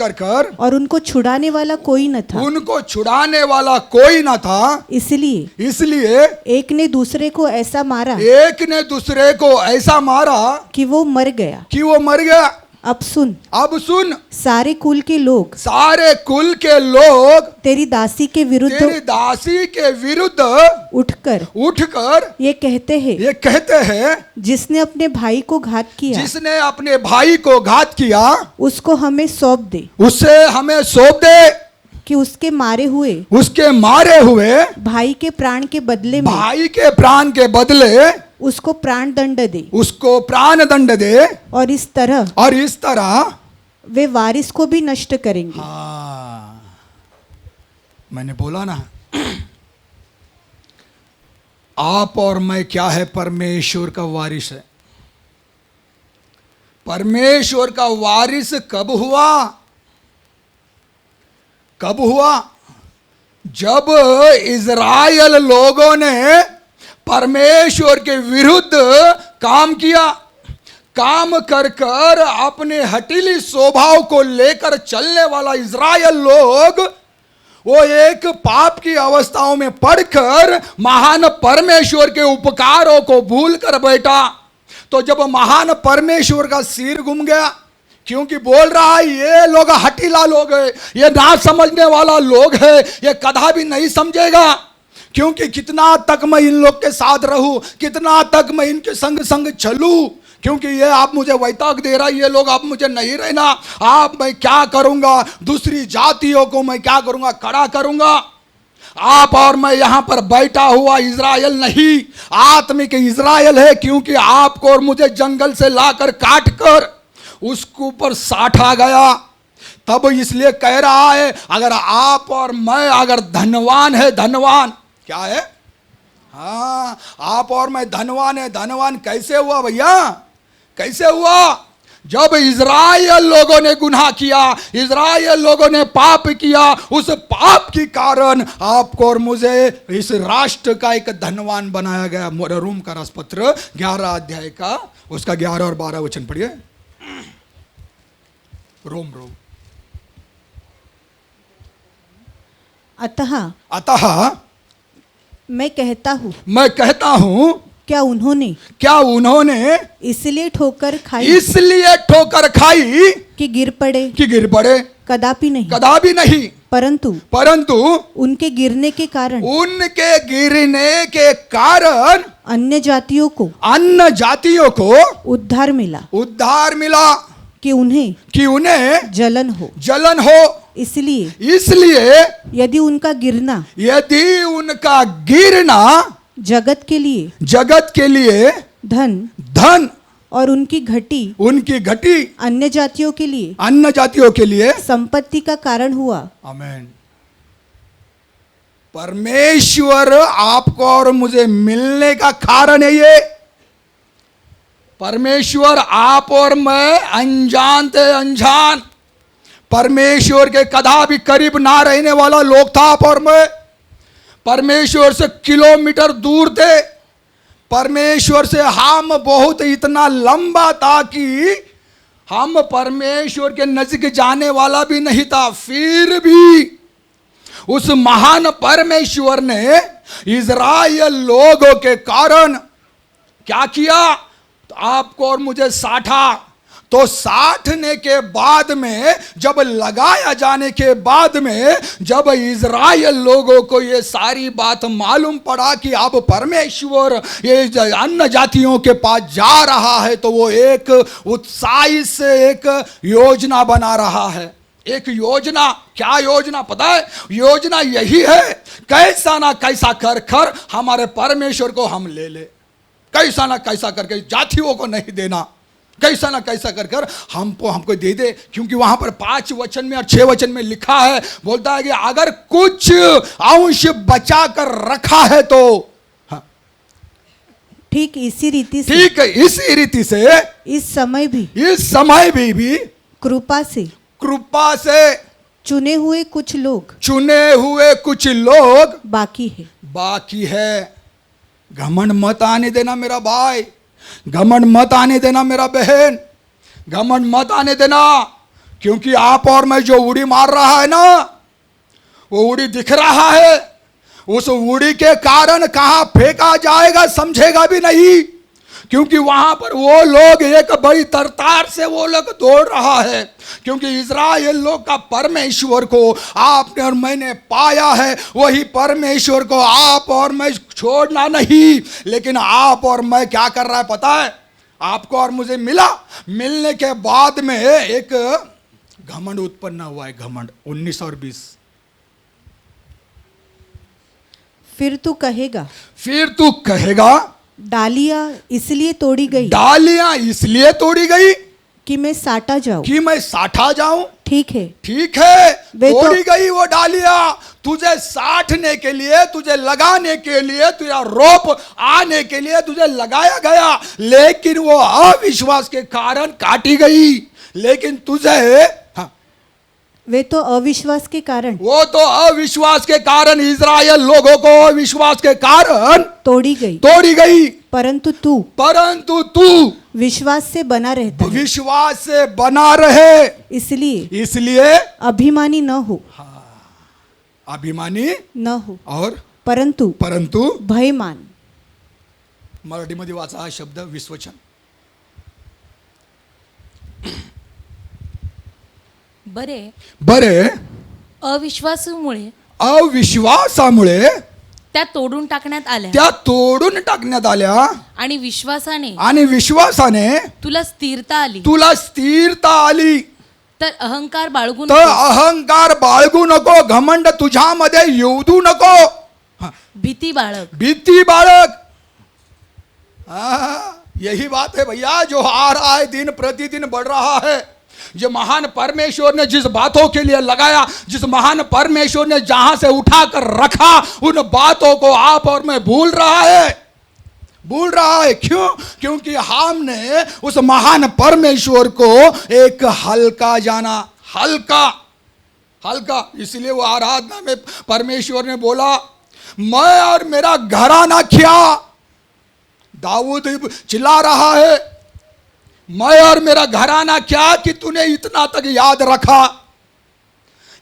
कर और उनको छुड़ाने वाला कोई न था। इसलिए एक ने दूसरे को ऐसा मारा कि वो मर गया। अब सुन, सारे कुल के लोग तेरी दासी के विरुद्ध उठकर ये कहते हैं, जिसने अपने भाई को घात किया उसको हमें सौंप दे, कि उसके मारे हुए भाई के प्राण के बदले उसको प्राण दंड दे, और इस तरह वे वारिस को भी नष्ट करेंगे। हाँ, मैंने बोला ना, आप और मैं क्या है, परमेश्वर का वारिस है। परमेश्वर का वारिस कब हुआ? जब इज़राइल लोगों ने परमेश्वर के विरुद्ध काम किया, काम कर अपने हठीली स्वभाव को लेकर चलने वाला इज़राइल लोग, वो एक पाप की अवस्थाओं में पड़कर महान परमेश्वर के उपकारों को भूल कर बैठा। तो जब महान परमेश्वर का सिर घूम गया, क्योंकि बोल रहा है ये लोग हठीला लोग है, ये ना समझने वाला लोग है, ये कदा भी नहीं समझेगा, क्योंकि कितना तक मैं इन लोग के साथ रहूं, कितना तक मैं इनके संग चलूं, क्योंकि ये आप मुझे वैताग दे रहा, ये लोग आप मुझे नहीं रहना, आप मैं क्या करूंगा, दूसरी जातियों को मैं क्या करूंगा, खड़ा करूंगा। आप और मैं यहां पर बैठा हुआ इज़राइल नहीं, आत्मिक इज़राइल है, क्योंकि आपको और मुझे जंगल से लाकर काट कर उसके ऊपर साटा गया। तब इसलिए कह रहा है, अगर आप और मैं अगर धनवान है, धनवान क्या है, हाँ आप और मैं धनवान है। धनवान कैसे हुआ भैया, कैसे हुआ? जब इज़राइल लोगों ने गुनाह किया, इज़राइल लोगों ने पाप किया, उस पाप के कारण आपको और मुझे इस राष्ट्र का एक धनवान बनाया गया। रोम का राजपत्र 11 अध्याय का उसका 11 और 12 वचन पढ़िए। रोम अतः मैं कहता हूं क्या उन्होंने इसलिए ठोकर खाई कि गिर पड़े, कदापि नहीं, परंतु उनके गिरने के कारण अन्य जातियों को उद्धार मिला कि उन्हें जलन हो। इसलिए यदि उनका गिरना जगत के लिए धन और उनकी घटी अन्य जातियों के लिए संपत्ति का कारण हुआ। आमीन। परमेश्वर आपको और मुझे मिलने का कारण है। ये परमेश्वर आप और मैं अनजान परमेश्वर के कदापि करीब ना रहने वाला लोग था। आप और मैं परमेश्वर से किलोमीटर दूर थे। परमेश्वर से हम बहुत इतना लंबा था कि हम परमेश्वर के नजदीक जाने वाला भी नहीं था। फिर भी उस महान परमेश्वर ने इज़राइल लोगों के कारण क्या किया? तो आपको और मुझे साटा। तो साटने के बाद में, जब लगाया जाने के बाद में, जब इज़राइल लोगों को ये सारी बात मालूम पड़ा कि अब परमेश्वर ये अन्य जातियों के पास जा रहा है, तो वो एक उत्साही से एक योजना बना रहा है। एक योजना, क्या योजना पता है? योजना यही है, कैसा ना कैसा कर हमारे परमेश्वर को हम ले ले, कैसा ना कैसा करके जातियों को नहीं देना, कैसा ना कैसा कर हमको दे दे। क्योंकि वहां पर 5 वचन में और 6 वचन में लिखा है, बोलता है कि अगर कुछ अंश बचा कर रखा है तो ठीक इसी रीति से इस समय भी कृपा से चुने हुए कुछ लोग बाकी है। घमंड मत आने देना मेरा भाई, घमंड मत आने देना मेरा बहन, घमंड मत आने देना। क्योंकि आप और मैं जो उड़ी मार रहा है ना, वो उड़ी दिख रहा है। उस उड़ी के कारण कहां फेंका जाएगा समझेगा भी नहीं। क्योंकि वहां पर वो लोग एक बड़ी तरतार से वो लोग दौड़ रहा है। क्योंकि इज़राइल लोग का परमेश्वर को आपने और मैंने पाया है, वही परमेश्वर को आप और मैं छोड़ना नहीं। लेकिन आप और मैं क्या कर रहा है पता है? आपको और मुझे मिलने के बाद में एक घमंड उत्पन्न हुआ है। घमंड 19 और 20। फिर तू कहेगा डालियां इसलिए तोड़ी गई कि मैं साटा जाऊं। ठीक है तोड़ी गई वो डालियां तुझे साटने के लिए, तुझे लगाने के लिए, तुझे रोप आने के लिए तुझे लगाया गया। लेकिन वो अविश्वास के कारण काटी गई। लेकिन तुझे वो तो अविश्वास के कारण इज़राइल लोगों को अविश्वास के कारण तोड़ी गई। परंतु तू विश्वास से बना रहे। इसलिए अभिमानी न हो। और परंतु भयमान। मराठीमध्ये वाचा हा शब्द विश्वचन। बरे अविश्वासामुळे त्या तोडून टाकण्यात आल्या त्या तोडून टाकण्यात आल्या आणि विश्वासाने आणि विश्वासाने तुला स्थिरता आली. तुला स्थिरता आली. तर अहंकार बाळगून तर अहंकार बाळगू नको, घमंड तुझ्यामध्ये येऊ देऊ नको. भीती बाळग. भीती बाळग. यही बात है भैया, जो आ रहा है दिन प्रतिदिन बढ़ रहा है. जो महान परमेश्वर ने जिस बातों के लिए लगाया, जिस महान परमेश्वर ने जहां से उठा कर रखा, उन बातों को आप और मैं भूल रहा है. क्यों? क्योंकि हमने उस महान परमेश्वर को एक हल्का जाना. हल्का. इसलिए वो आराधना में परमेश्वर ने बोला, मैं और मेरा घराना क्या. दाऊद चिल्ला रहा है, मैं और मेरा घराना क्या कि तूने इतना तक याद रखा.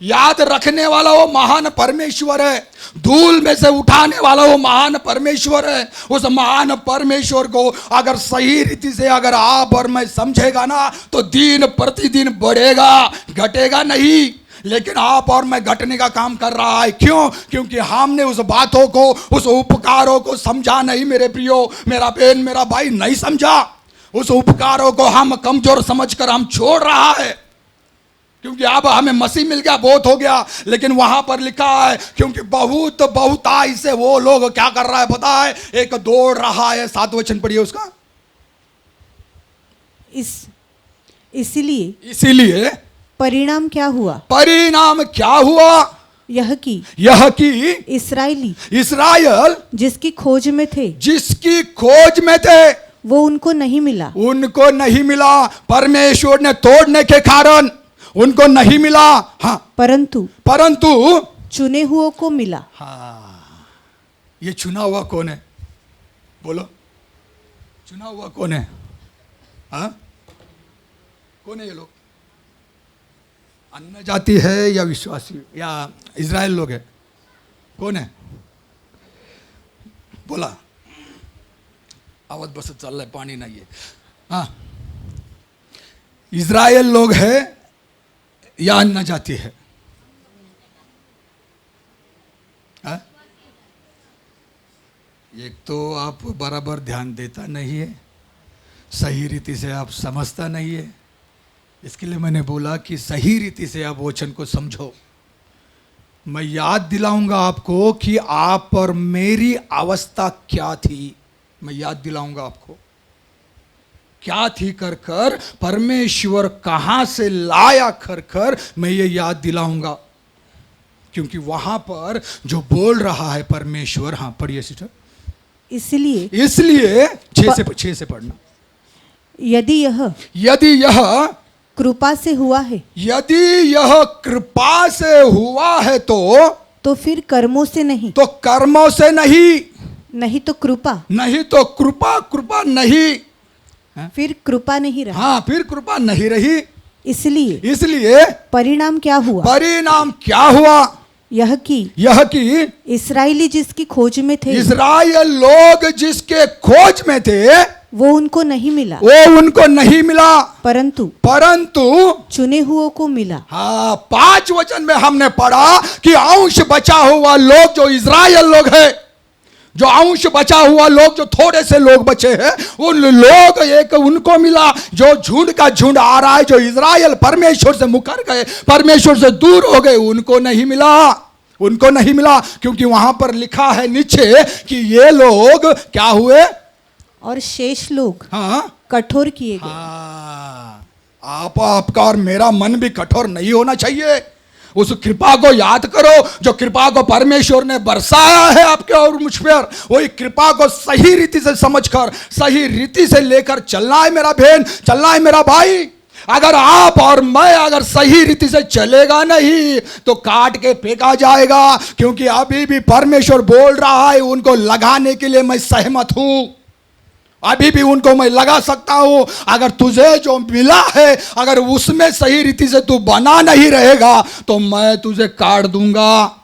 याद रखने वाला वो महान परमेश्वर है. धूल में से उठाने वाला वो महान परमेश्वर है. उस महान परमेश्वर को अगर सही रीति से अगर आप और मैं समझेगा ना, तो दिन प्रतिदिन बढ़ेगा, घटेगा नहीं. लेकिन आप और मैं घटने का काम कर रहा है. क्यों? क्योंकि हमने उस बातों को, उस उपकारों को समझा नहीं मेरे प्रियो, मेरा बहन, मेरा भाई, नहीं समझा. उस उपकारों को हम कमजोर समझकर हम छोड़ रहा है. क्योंकि अब हमें मसीह मिल गया, बहुत हो गया. लेकिन वहां पर लिखा है, क्योंकि बहुताई से वो लोग क्या कर रहा है पता है, एक दौड़ रहा है. 7 वचन पढ़िए उसका. इसीलिए परिणाम क्या हुआ. यह कि इस्राएल जिसकी खोज में थे वो उनको नहीं मिला. परमेश्वर ने तोड़ने के कारण उनको नहीं मिला. हाँ, परंतु चुने हुओं को मिला. हाँ, ये चुना हुआ कौन है? बोलो, चुना हुआ कौन है? हाँ, कौन है ये लोग? अन्य जाति है या विश्वासी या इज़राइल लोग है? कौन है? बोला. आवाज बस चल रहा है, पानी नहीं है. हाँ, इज़राइल लोग है या अन्य जाति है? हाँ? एक तो आप बराबर ध्यान देता नहीं है, सही रीति से आप समझता नहीं है. इसके लिए मैंने बोला कि सही रीति से आप वचन को समझो. मैं याद दिलाऊंगा आपको कि आप और मेरी अवस्था क्या थी. मैं याद दिलाऊंगा आपको क्या थी कर कर, परमेश्वर कहां से लाया कर कर, मैं ये याद दिलाऊंगा. क्योंकि वहां पर जो बोल रहा है परमेश्वर. हाँ, पढ़िए सिस्टर. इसलिए 6 से पढ़ना. यदि यह कृपा से हुआ है, यदि यह कृपा से हुआ है तो फिर कर्मों से नहीं. तो कर्मों से नहीं तो कृपा. कृपा नहीं. फिर कृपा नहीं रहा. हाँ, फिर कृपा नहीं रही. इसलिए परिणाम क्या हुआ. यह कि इस्राएली जिसकी खोज में थे, इस्राएल लोग जिसके खोज में थे, वो उनको नहीं मिला. परंतु चुने हुओं को मिला. हाँ, 5 वचन में हमने पढ़ा कि अंश बचा हुआ लोग जो इस्राएल लोग है, जो अंश बचा हुआ लोग, जो थोड़े से लोग बचे हैं, उन लोग एक उनको मिला. जो झुंड का झुंड आ रहा है, जो इस्राएल परमेश्वर से मुकर गए, परमेश्वर से दूर हो गए, उनको नहीं मिला. क्योंकि वहां पर लिखा है नीचे कि ये लोग क्या हुए, और शेष लोग हाँ कठोर किए गए. हाँ, आपका और मेरा मन भी कठोर नहीं होना चाहिए. उस कृपा को याद करो जो कृपा को परमेश्वर ने बरसाया है आपके और मुझ पर. वही कृपा को सही रीति से समझकर, सही रीति से लेकर चलना है मेरा बहन, चलना है मेरा भाई. अगर आप और मैं अगर सही रीति से चलेगा नहीं तो काट के फेंका जाएगा. क्योंकि अभी भी परमेश्वर बोल रहा है, उनको लगाने के लिए मैं सहमत हूं. अभी भी उनको मैं लगा सकता हूं. अगर तुझे जो मिला है, अगर उसमें सही रीति से तू बना नहीं रहेगा तो मैं तुझे काट दूंगा.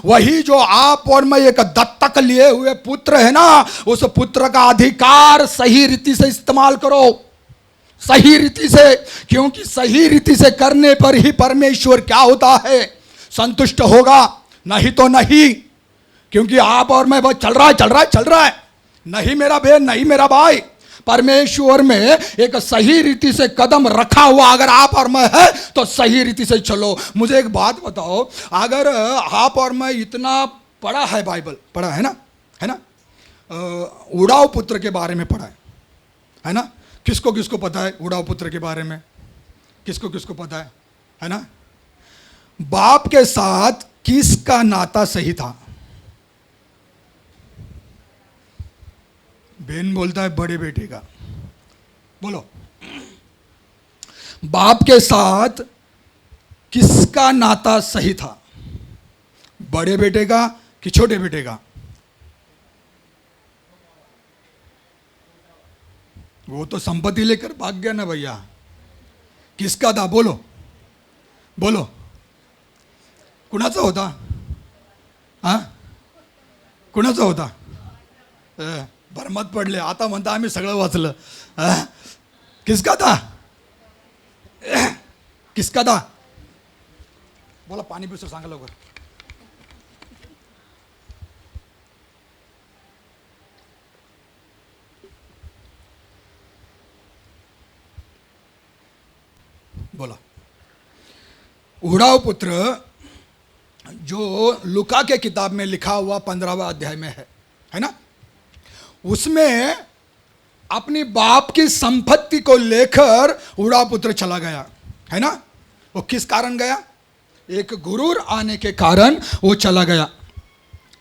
वही जो आप और मैं एक दत्तक लिए हुए पुत्र है ना, उस पुत्र का अधिकार सही रीति से इस्तेमाल करो, सही रीति से. क्योंकि सही रीति से करने पर ही परमेश्वर क्या होता है, संतुष्ट होगा. नहीं तो नहीं. क्योंकि आप और मैं बस चल रहा है, नहीं मेरा बहन, नहीं मेरा भाई, परमेश्वर में एक सही रीति से कदम रखा हुआ अगर आप और मैं है तो सही रीति से चलो। मुझे एक बात बताओ, अगर आप और मैं इतना पढ़ा है, बाइबल पढ़ा है ना, उड़ाव पुत्र के बारे में पढ़ा है ना, किसको किसको पता है उड़ाव पुत्र के बारे में, किसको किसको पता है ना? बाप के साथ किसका नाता सही था? बहन बोलता है बड़े बेटे का। बोलो, बाप के साथ किसका नाता सही था? बड़े बेटे का कि छोटे बेटे का? वो तो संपत्ति लेकर भाग गया ना भैया। किसका था? बोलो बोलो, कुणाचा होता? हा, कुणाचा होता? भरमत पडले, आता म्हणता आम्ही सगळं वाचलं। किसका था? किसका था? बोला, पाणी पिसो, सांगा लवकर। बोला। उड़ाव पुत्र जो लुका के किताब में लिखा हुआ 15वां अध्याय में है ना, उसमें अपनी बाप की संपत्ति को लेकर उड़ाव पुत्र चला गया है ना। वो किस कारण गया? एक गुरूर आने के कारण वो चला गया।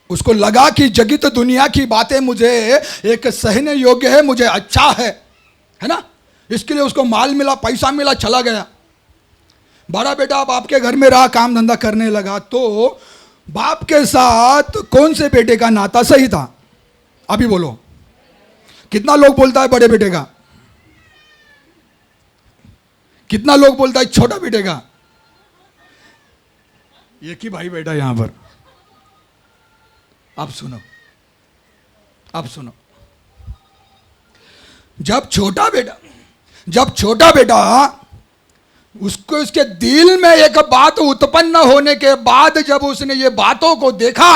उसको लगा कि जगत दुनिया की बातें मुझे एक सहने योग्य है, मुझे अच्छा है ना, इसके लिए उसको माल मिला, पैसा मिला, चला गया। बड़ा बेटा बाप के घर में रहा, काम धंधा करने लगा। तो बाप के साथ कौन से बेटे का नाता सही था? अभी बोलो, कितना लोग बोलता है बड़े बेटे का? कितना लोग बोलता है छोटा बेटे का? एक ही भाई बेटा यहां पर। अब सुनो, अब सुनो, जब छोटा बेटा उसको, उसके दिल में एक बात उत्पन्न होने के बाद जब उसने ये बातों को देखा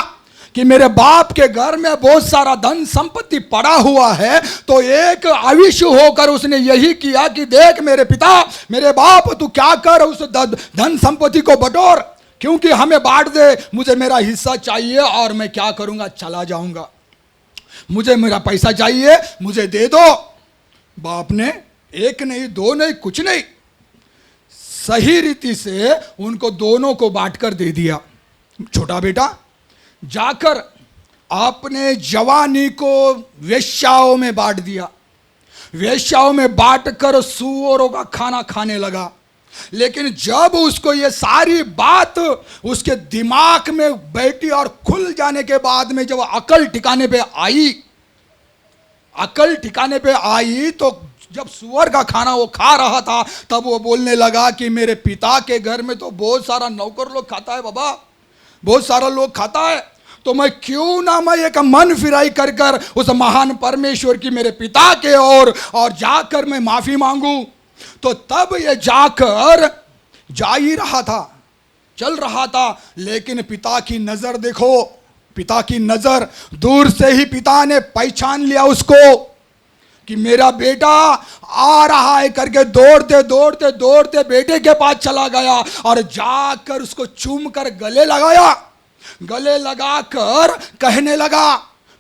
कि मेरे बाप के घर में बहुत सारा धन संपत्ति पड़ा हुआ है, तो एक आविष्य होकर उसने यही किया कि देख मेरे पिता, मेरे बाप, तू क्या कर, उस धन संपत्ति को बटोर, क्योंकि हमें बांट दे, मुझे मेरा हिस्सा चाहिए और मैं क्या करूंगा, चला जाऊंगा, मुझे मेरा पैसा चाहिए, मुझे दे दो। बाप ने एक नहीं, दो नहीं, कुछ नहीं, सही रीति से उनको दोनों को बांटकर दे दिया। छोटा बेटा जाकर अपने जवानी को वेश्याओं में बांट दिया, वेश्याओं में बांटकर सूअरों का खाना खाने लगा। लेकिन जब उसको ये सारी बात उसके दिमाग में बैठी और खुल जाने के बाद में जब अकल ठिकाने पे आई, तो जब सुअर का खाना वो खा रहा था, तब वो बोलने लगा कि मेरे पिता के घर में तो बहुत सारा नौकर लोग खाता है बाबा, बहुत सारा लोग खाता है, तो मैं क्यों ना मैं एक मन फिराई कर कर उस महान परमेश्वर की मेरे पिता के और जाकर मैं माफी मांगू। तो तब ये जाकर जा ही रहा था, चल रहा था, लेकिन पिता की नजर देखो, पिता की नजर, दूर से ही पिता ने पहचान लिया उसको कि मेरा बेटा आ रहा है करके दौड़ते दौड़ते दौड़ते बेटे के पास चला गया और जाकर उसको चूम कर गले लगाया। गले लगाकर कहने लगा,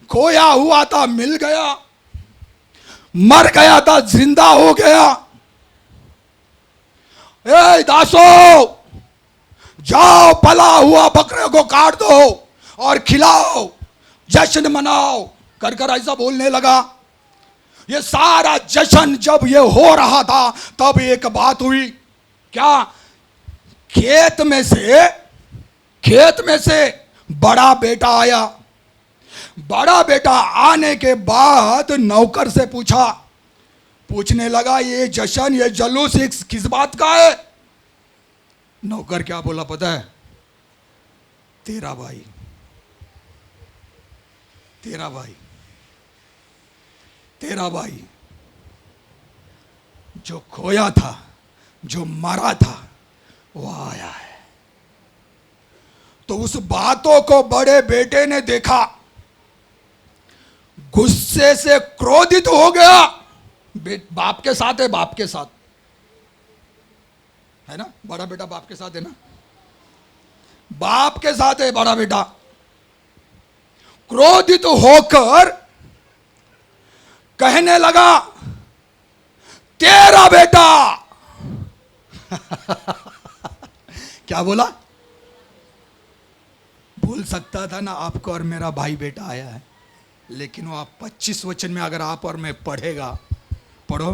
खोया हुआ था मिल गया, मर गया था जिंदा हो गया। ए दासो, जाओ पला हुआ बकरे को काट दो और खिलाओ, जश्न मनाओ, कर कर ऐसा बोलने लगा। ये सारा जश्न जब ये हो रहा था, तब एक बात हुई। क्या? खेत में से बड़ा बेटा आया। बड़ा बेटा आने के बाद नौकर से पूछने लगा, ये जश्न, ये जलूस किस बात का है? नौकर क्या बोला पता है? तेरा भाई, तेरा भाई, तेरा भाई जो खोया था, जो मरा था, वो आया है। तो उस बातों को बड़े बेटे ने देखा, गुस्से से क्रोधित हो गया। बाप के साथ है, बाप के साथ है ना, बड़ा बेटा बाप के साथ है ना, बाप के साथ है बड़ा बेटा। क्रोधित होकर कहने लगा, तेरा बेटा क्या बोला? भूल सकता था ना, आपको और मेरा भाई बेटा आया है, लेकिन वो आप 25 वचन में अगर आप और मैं पढ़ेगा, पढ़ो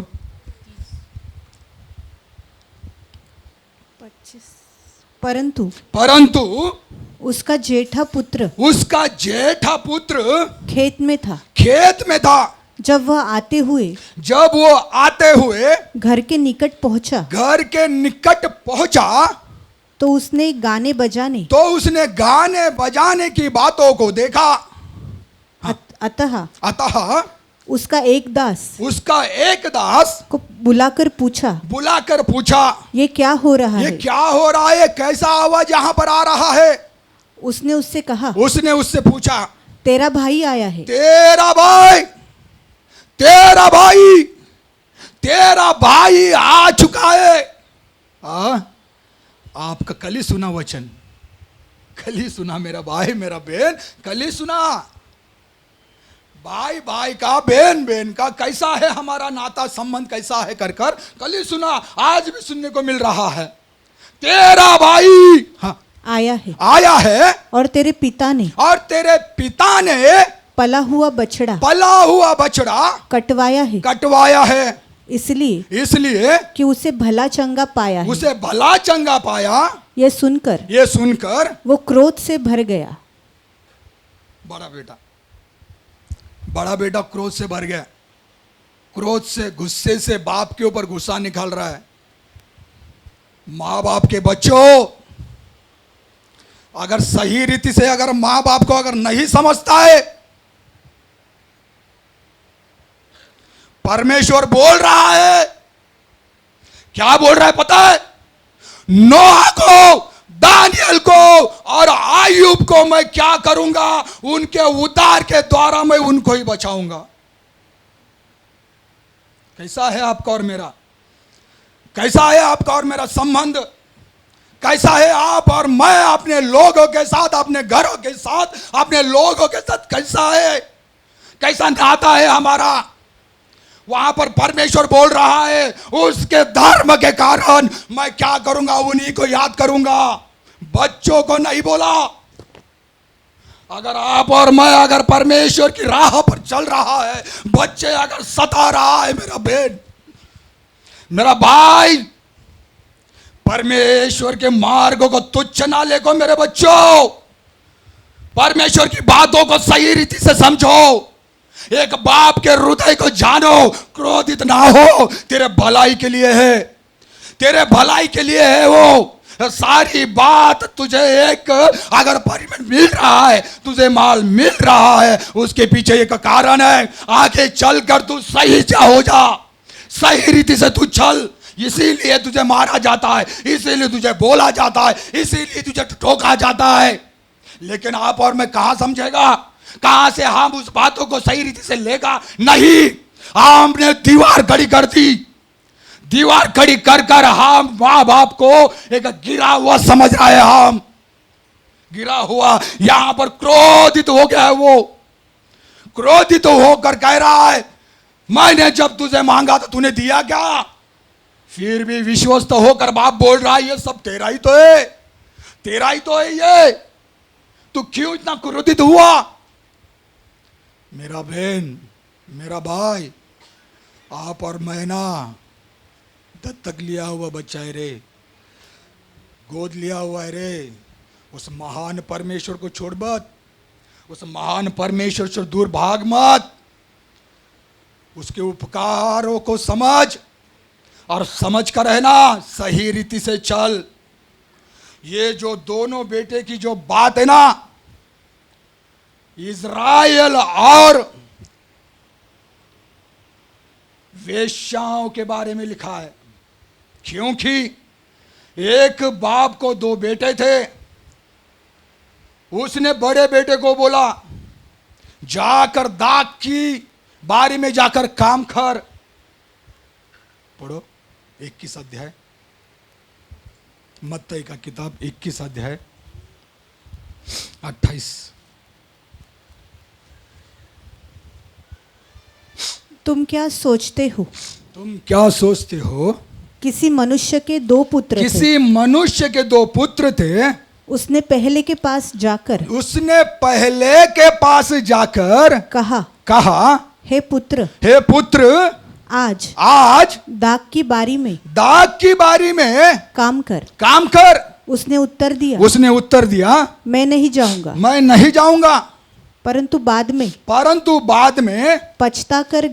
25। परंतु उसका जेठा पुत्र खेत में था। जब वह आते हुए घर के निकट पहुंचा, तो उसने गाने बजाने की बातों को देखा। अतः उसका एक दास को बुलाकर पूछा, ये क्या हो रहा है? कैसा आवाज यहाँ पर आ रहा है? उसने उससे पूछा, तेरा भाई आया है। तेरा भाई आ चुका है। आपका कल ही सुना वचन, कल ही सुना, मेरा भाई मेरा बहन, कल ही सुना। भाई भाई का, बहन बहन का कैसा है हमारा नाता संबंध, कैसा है कर कल ही सुना, आज भी सुनने को मिल रहा है। तेरा भाई आया है और तेरे पिता ने पला हुआ बछड़ा कटवाया है। इसलिए कि उसे भला चंगा पाया। ये सुनकर वो क्रोध से भर गया। बड़ा बेटा क्रोध से भर गया। क्रोध से, गुस्से से बाप के ऊपर गुस्सा निकाल रहा है। माँ बाप के बच्चों, अगर सही रीति से अगर माँ बाप को अगर नहीं समझता है, परमेश्वर बोल रहा है, क्या बोल रहा है पता है? नोहा को, दानियल को और आयुब को मैं क्या करूंगा? उनके उद्धार के द्वारा मैं उनको ही बचाऊंगा। कैसा है आपका और मेरा? कैसा है आपका और मेरा संबंध? कैसा है आप और मैं अपने लोगों के साथ, अपने घरों के साथ, अपने लोगों के साथ कैसा है? कैसा नाता है हमारा? वहां पर परमेश्वर बोल रहा है, उसके धर्म के कारण मैं क्या करूंगा? उन्हीं को याद करूंगा, बच्चों को नहीं बोला। अगर आप और मैं अगर परमेश्वर की राह पर चल रहा है, बच्चे अगर सता रहा है, मेरा बहन मेरा भाई, परमेश्वर के मार्गों को तुच्छ ना लेको मेरे बच्चों। परमेश्वर की बातों को सही रीति से समझो। एक बाप के हृदय को जानो, क्रोधित ना हो। तेरे भलाई के लिए है, तेरे भलाई के लिए है वो सारी बात। तुझे एक अगर परिमाण मिल रहा है, तुझे माल मिल रहा है, उसके पीछे एक कारण है। आगे चलकर तू सही हो जा, सही रीति से तू चल। इसीलिए तुझे मारा जाता है, इसीलिए तुझे बोला जाता है, इसीलिए तुझे ठोका जाता है। लेकिन आप और मैं कहां समझेगा? कहां से हम उस बातों को सही रीति से लेगा? नहीं, हमने दीवार खड़ी कर दी। दीवार खड़ी कर कर हम माँ बाप को एक गिरा हुआ समझ रहे हैं। हम गिरा हुआ, यहां पर क्रोधित हो गया है। वो क्रोधित होकर कह रहा है, मैंने जब तुझे मांगा तो तूने दिया क्या? फिर भी विश्वस्त होकर बाप बोल रहा है, ये सब तेरा ही तो है, तेरा ही तो है ये, तू क्यों इतना क्रोधित हुआ? मेरा बहन, मेरा भाई, आप और मैं ना दत्तक लिया हुआ बच्चा है रे, गोद लिया हुआ है रे। उस महान परमेश्वर को छोड़ मत, उस महान परमेश्वर से दूर भाग मत। उसके उपकारों को समझ और समझ कर है ना सही रीति से चल। ये जो दोनों बेटे की जो बात है ना, इज़राइल और वेश्याओं के बारे में लिखा है। क्योंकि एक बाप को दो बेटे थे, उसने बड़े बेटे को बोला, जाकर दाग की बारी में जाकर काम कर। पढ़ो 21 अध्याय, मत्ती का किताब 21 अध्याय 28। तुम क्या सोचते हो? तुम क्या सोचते हो? किसी मनुष्य के 2 पुत्र थे। किसी मनुष्य के 2 पुत्र थे। उसने पहले के पास जाकर कहा, हे पुत्र, आज दाग की बारी में काम कर। उसने उत्तर दिया, मैं नहीं जाऊंगा। परंतु बाद में पछता कर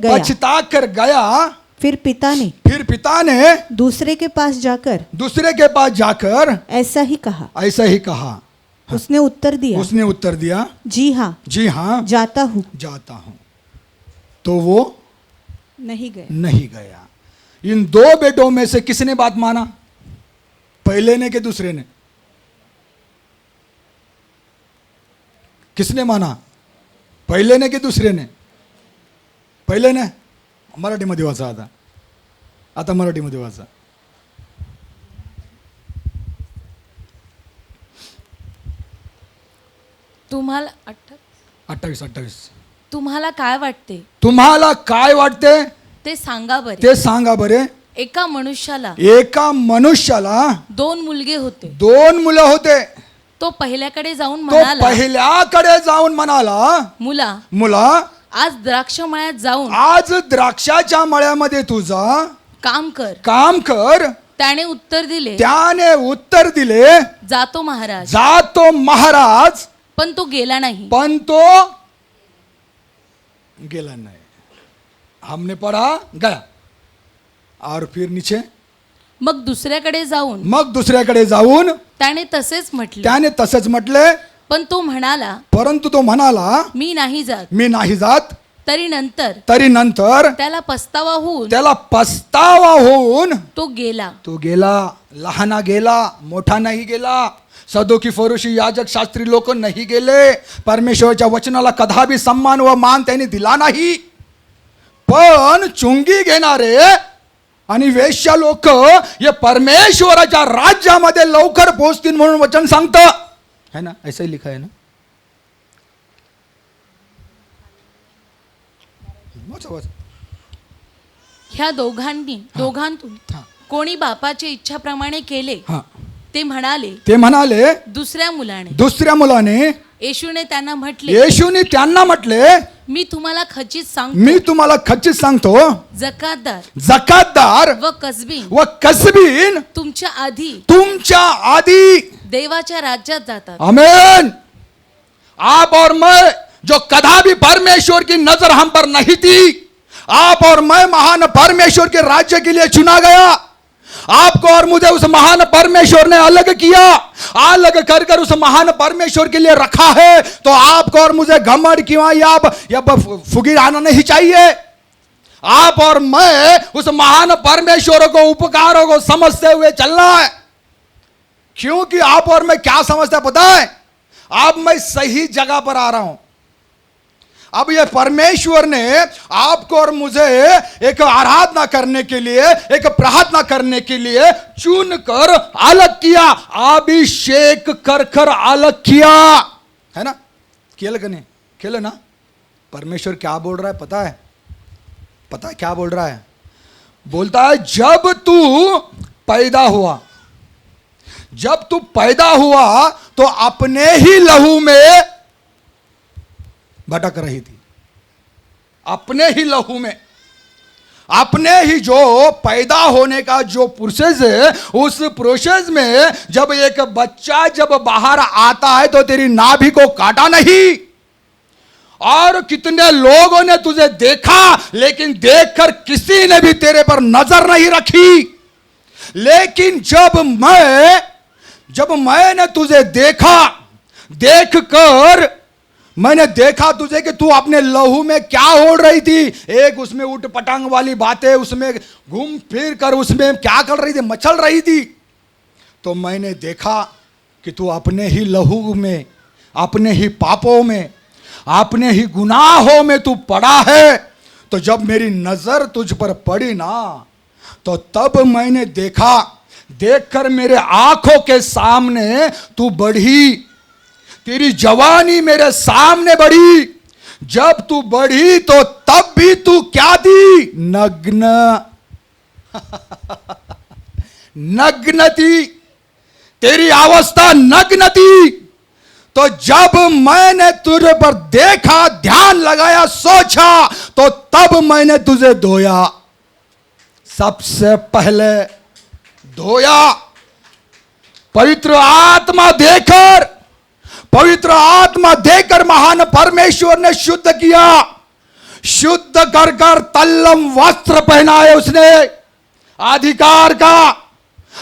गया। फिर पिता ने दूसरे के पास जाकर ऐसा ही कहा। उसने उत्तर दिया, जी हाँ, जाता हूँ। तो वो नहीं गया। इन 2 बेटों में से किसने बात माना? पहले ने कि दूसरे ने? किसने माना? पहले ने कि दूसरे ने? पहले ने. मराठीमध्ये वाचा आता मराठीमध्ये वाचा. तुम्हाला 28. तुम्हाला काय वाटते ते सांगा बरे. एका मनुष्याला 2 मुलं होते. तो पहिल्याकडे जाऊन म्हणाला, मुला आज द्राक्षाच्या मळ्यामध्ये तुझा काम कर. त्याने उत्तर दिले, जातो महाराज. पण तो गेला नाही. हमने पढ़ा गया. और फिर नीचे मग दुसऱ्याकडे जाऊन त्याने तसेच म्हटले. पण तो म्हणाला, परंतु तो म्हणाला, मी नाही जात. तरी नंतर त्याला पस्तावा होऊन तो गेला. लहाना गेला, मोठा नाही गेला. सदोकी फरोशी याजक शास्त्री लोक नाही गेले. परमेश्वराच्या वचनाला कदापि सम्मान व मान त्यांनी दिला नाही. पण चुंगी घेणारे आणि वेश्या लोक हे परमेश्वराच्या राज्यामध्ये लवकर पोहोचतील म्हणून वचन सांगतं है ना. ऐसा ही लिखा है ना. ह्या दोघांतून कोणी बापाची इच्छाप्रमाणे केले ते म्हणाले दुसऱ्या मुलाने. येशूने त्यांना म्हटले, मी तुम्हाला खचित सांगतो, जकातदार व कसबीन तुमच्या आधी देवाच्या राज्यात जातात. आमीन. आप और मैं जो कदापि परमेश्वर की नजर हम पर नहीं थी, आप और मैं महान परमेश्वर के राज्य के लिए चुना गया. आपको और मुझे उस महान परमेश्वर ने अलग किया, अलग कर उस महान परमेश्वर के लिए रखा है. तो आपको और मुझे घमंड या फुगीर आना नहीं चाहिए. आप और मैं उस महान परमेश्वर को, उपकारों को समझते हुए चलना है. क्योंकि आप और मैं क्या समझते हैं पता है? अब मैं सही जगह पर आ रहा हूं. अब ये परमेश्वर ने आपको और मुझे एक आराधना करने के लिए, एक प्रार्थना करने के लिए चुन कर अलग किया, अभिषेक कर अलग किया है ना. केलं ना. परमेश्वर क्या बोल रहा है पता है क्या बोल रहा है? बोलता है जब तू पैदा हुआ तो अपने ही लहू में भटक रही थी. अपने ही लहू में, अपने ही जो पैदा होने का जो प्रोसेस है, उस प्रोसेस में जब एक बच्चा जब बाहर आता है तो तेरी नाभि को काटा नहीं. और कितने लोगों ने तुझे देखा, लेकिन देखकर किसी ने भी तेरे पर नजर नहीं रखी. लेकिन जब मैंने तुझे मैंने देखा तुझे कि तू अपने लहू में क्या ओढ़ रही थी. एक उसमें उठ पटांग वाली बातें, उसमें घूम फिर कर उसमें क्या कर रही थी, मचल रही थी. तो मैंने देखा कि तू अपने ही लहू में अपने ही पापों में, अपने ही गुनाहों में तू पड़ा है। तो जब मेरी नजर तुझ पर पड़ी ना, तो तब मैंने देखा, देखकर मेरे आंखों के सामने तू बढ़ी, तेरी जवानी मेरे सामने बढ़ी। जब तू बढ़ी तो तब भी तू क्या थी? नग्न। नग्न थी, तेरी अवस्था नग्न थी। तो जब मैंने तुझे पर देखा, ध्यान लगाया, सोचा, तो तब मैंने तुझे धोया। सबसे पहले धोया। पवित्र आत्मा देकर, पवित्र आत्मा देकर महान परमेश्वर ने शुद्ध किया। शुद्ध कर कर तल्लम वस्त्र पहनाए उसने अधिकार का।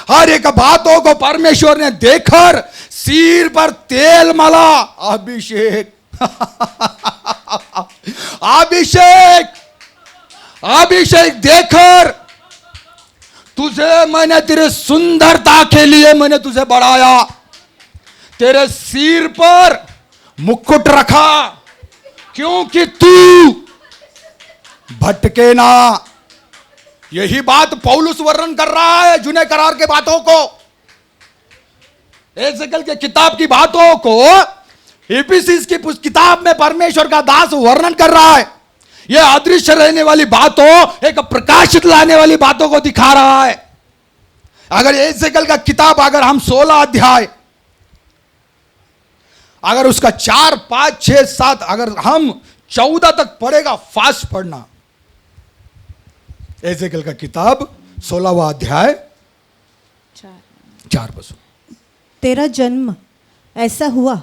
हर एक बातों को परमेश्वर ने देखकर सिर पर तेल मला। अभिषेक अभिषेक अभिषेक देकर तुझे मैंने, तेरे सुंदरता के लिए मैंने तुझे बढ़ाया। तेरे सिर पर मुकुट रखा, क्योंकि तू भटके ना। यही बात पौलुस वर्णन कर रहा है जुने करार के बातों को, एजेकिएल के किताब की बातों को इफिसियों की किताब में परमेश्वर का दास वर्णन कर रहा है। यह अदृश्य रहने वाली बातों, एक प्रकाशित लाने वाली बातों को दिखा रहा है। अगर एजेकिएल का किताब, अगर हम 16 अध्याय, अगर उसका 4, 5, 6, 7, अगर हम 14 तक पढ़ेगा, फास्ट पढ़ना। एजेकिएल का किताब 16वां अध्याय 4 बसो। तेरा जन्म ऐसा हुआ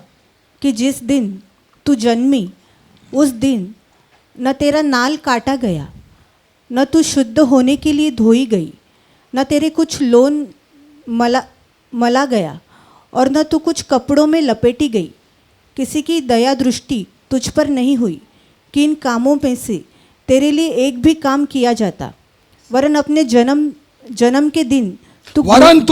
कि जिस दिन तू जन्मी उस दिन न तेरा नाल काटा गया, न तू शुद्ध होने के लिए धोई गई, न तेरे कुछ लोन मला गया, और न तू कुछ कपड़ों में लपेटी गई। किसी की दया दृष्टि तुझ पर नहीं हुई कि इन कामों में से तेरे लिए एक भी काम किया जाता। वरन अपने जन्म के दिन तू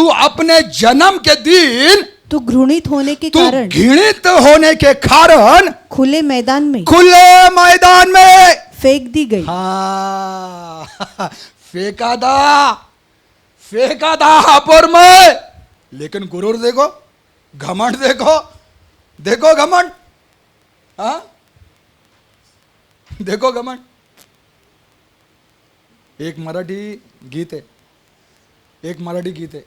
अपने जन्म के दिन तू घृणित होने के कारण, घृणित होने के कारण खुले मैदान में फेंक दी गई। हाँ, फेंका था पर मैं। लेकिन गुरूर देखो, घमंड देखो, देखो घमंड, हाँ देखो घमंड। एक मराठी गीत है, एक मराठी गीत है,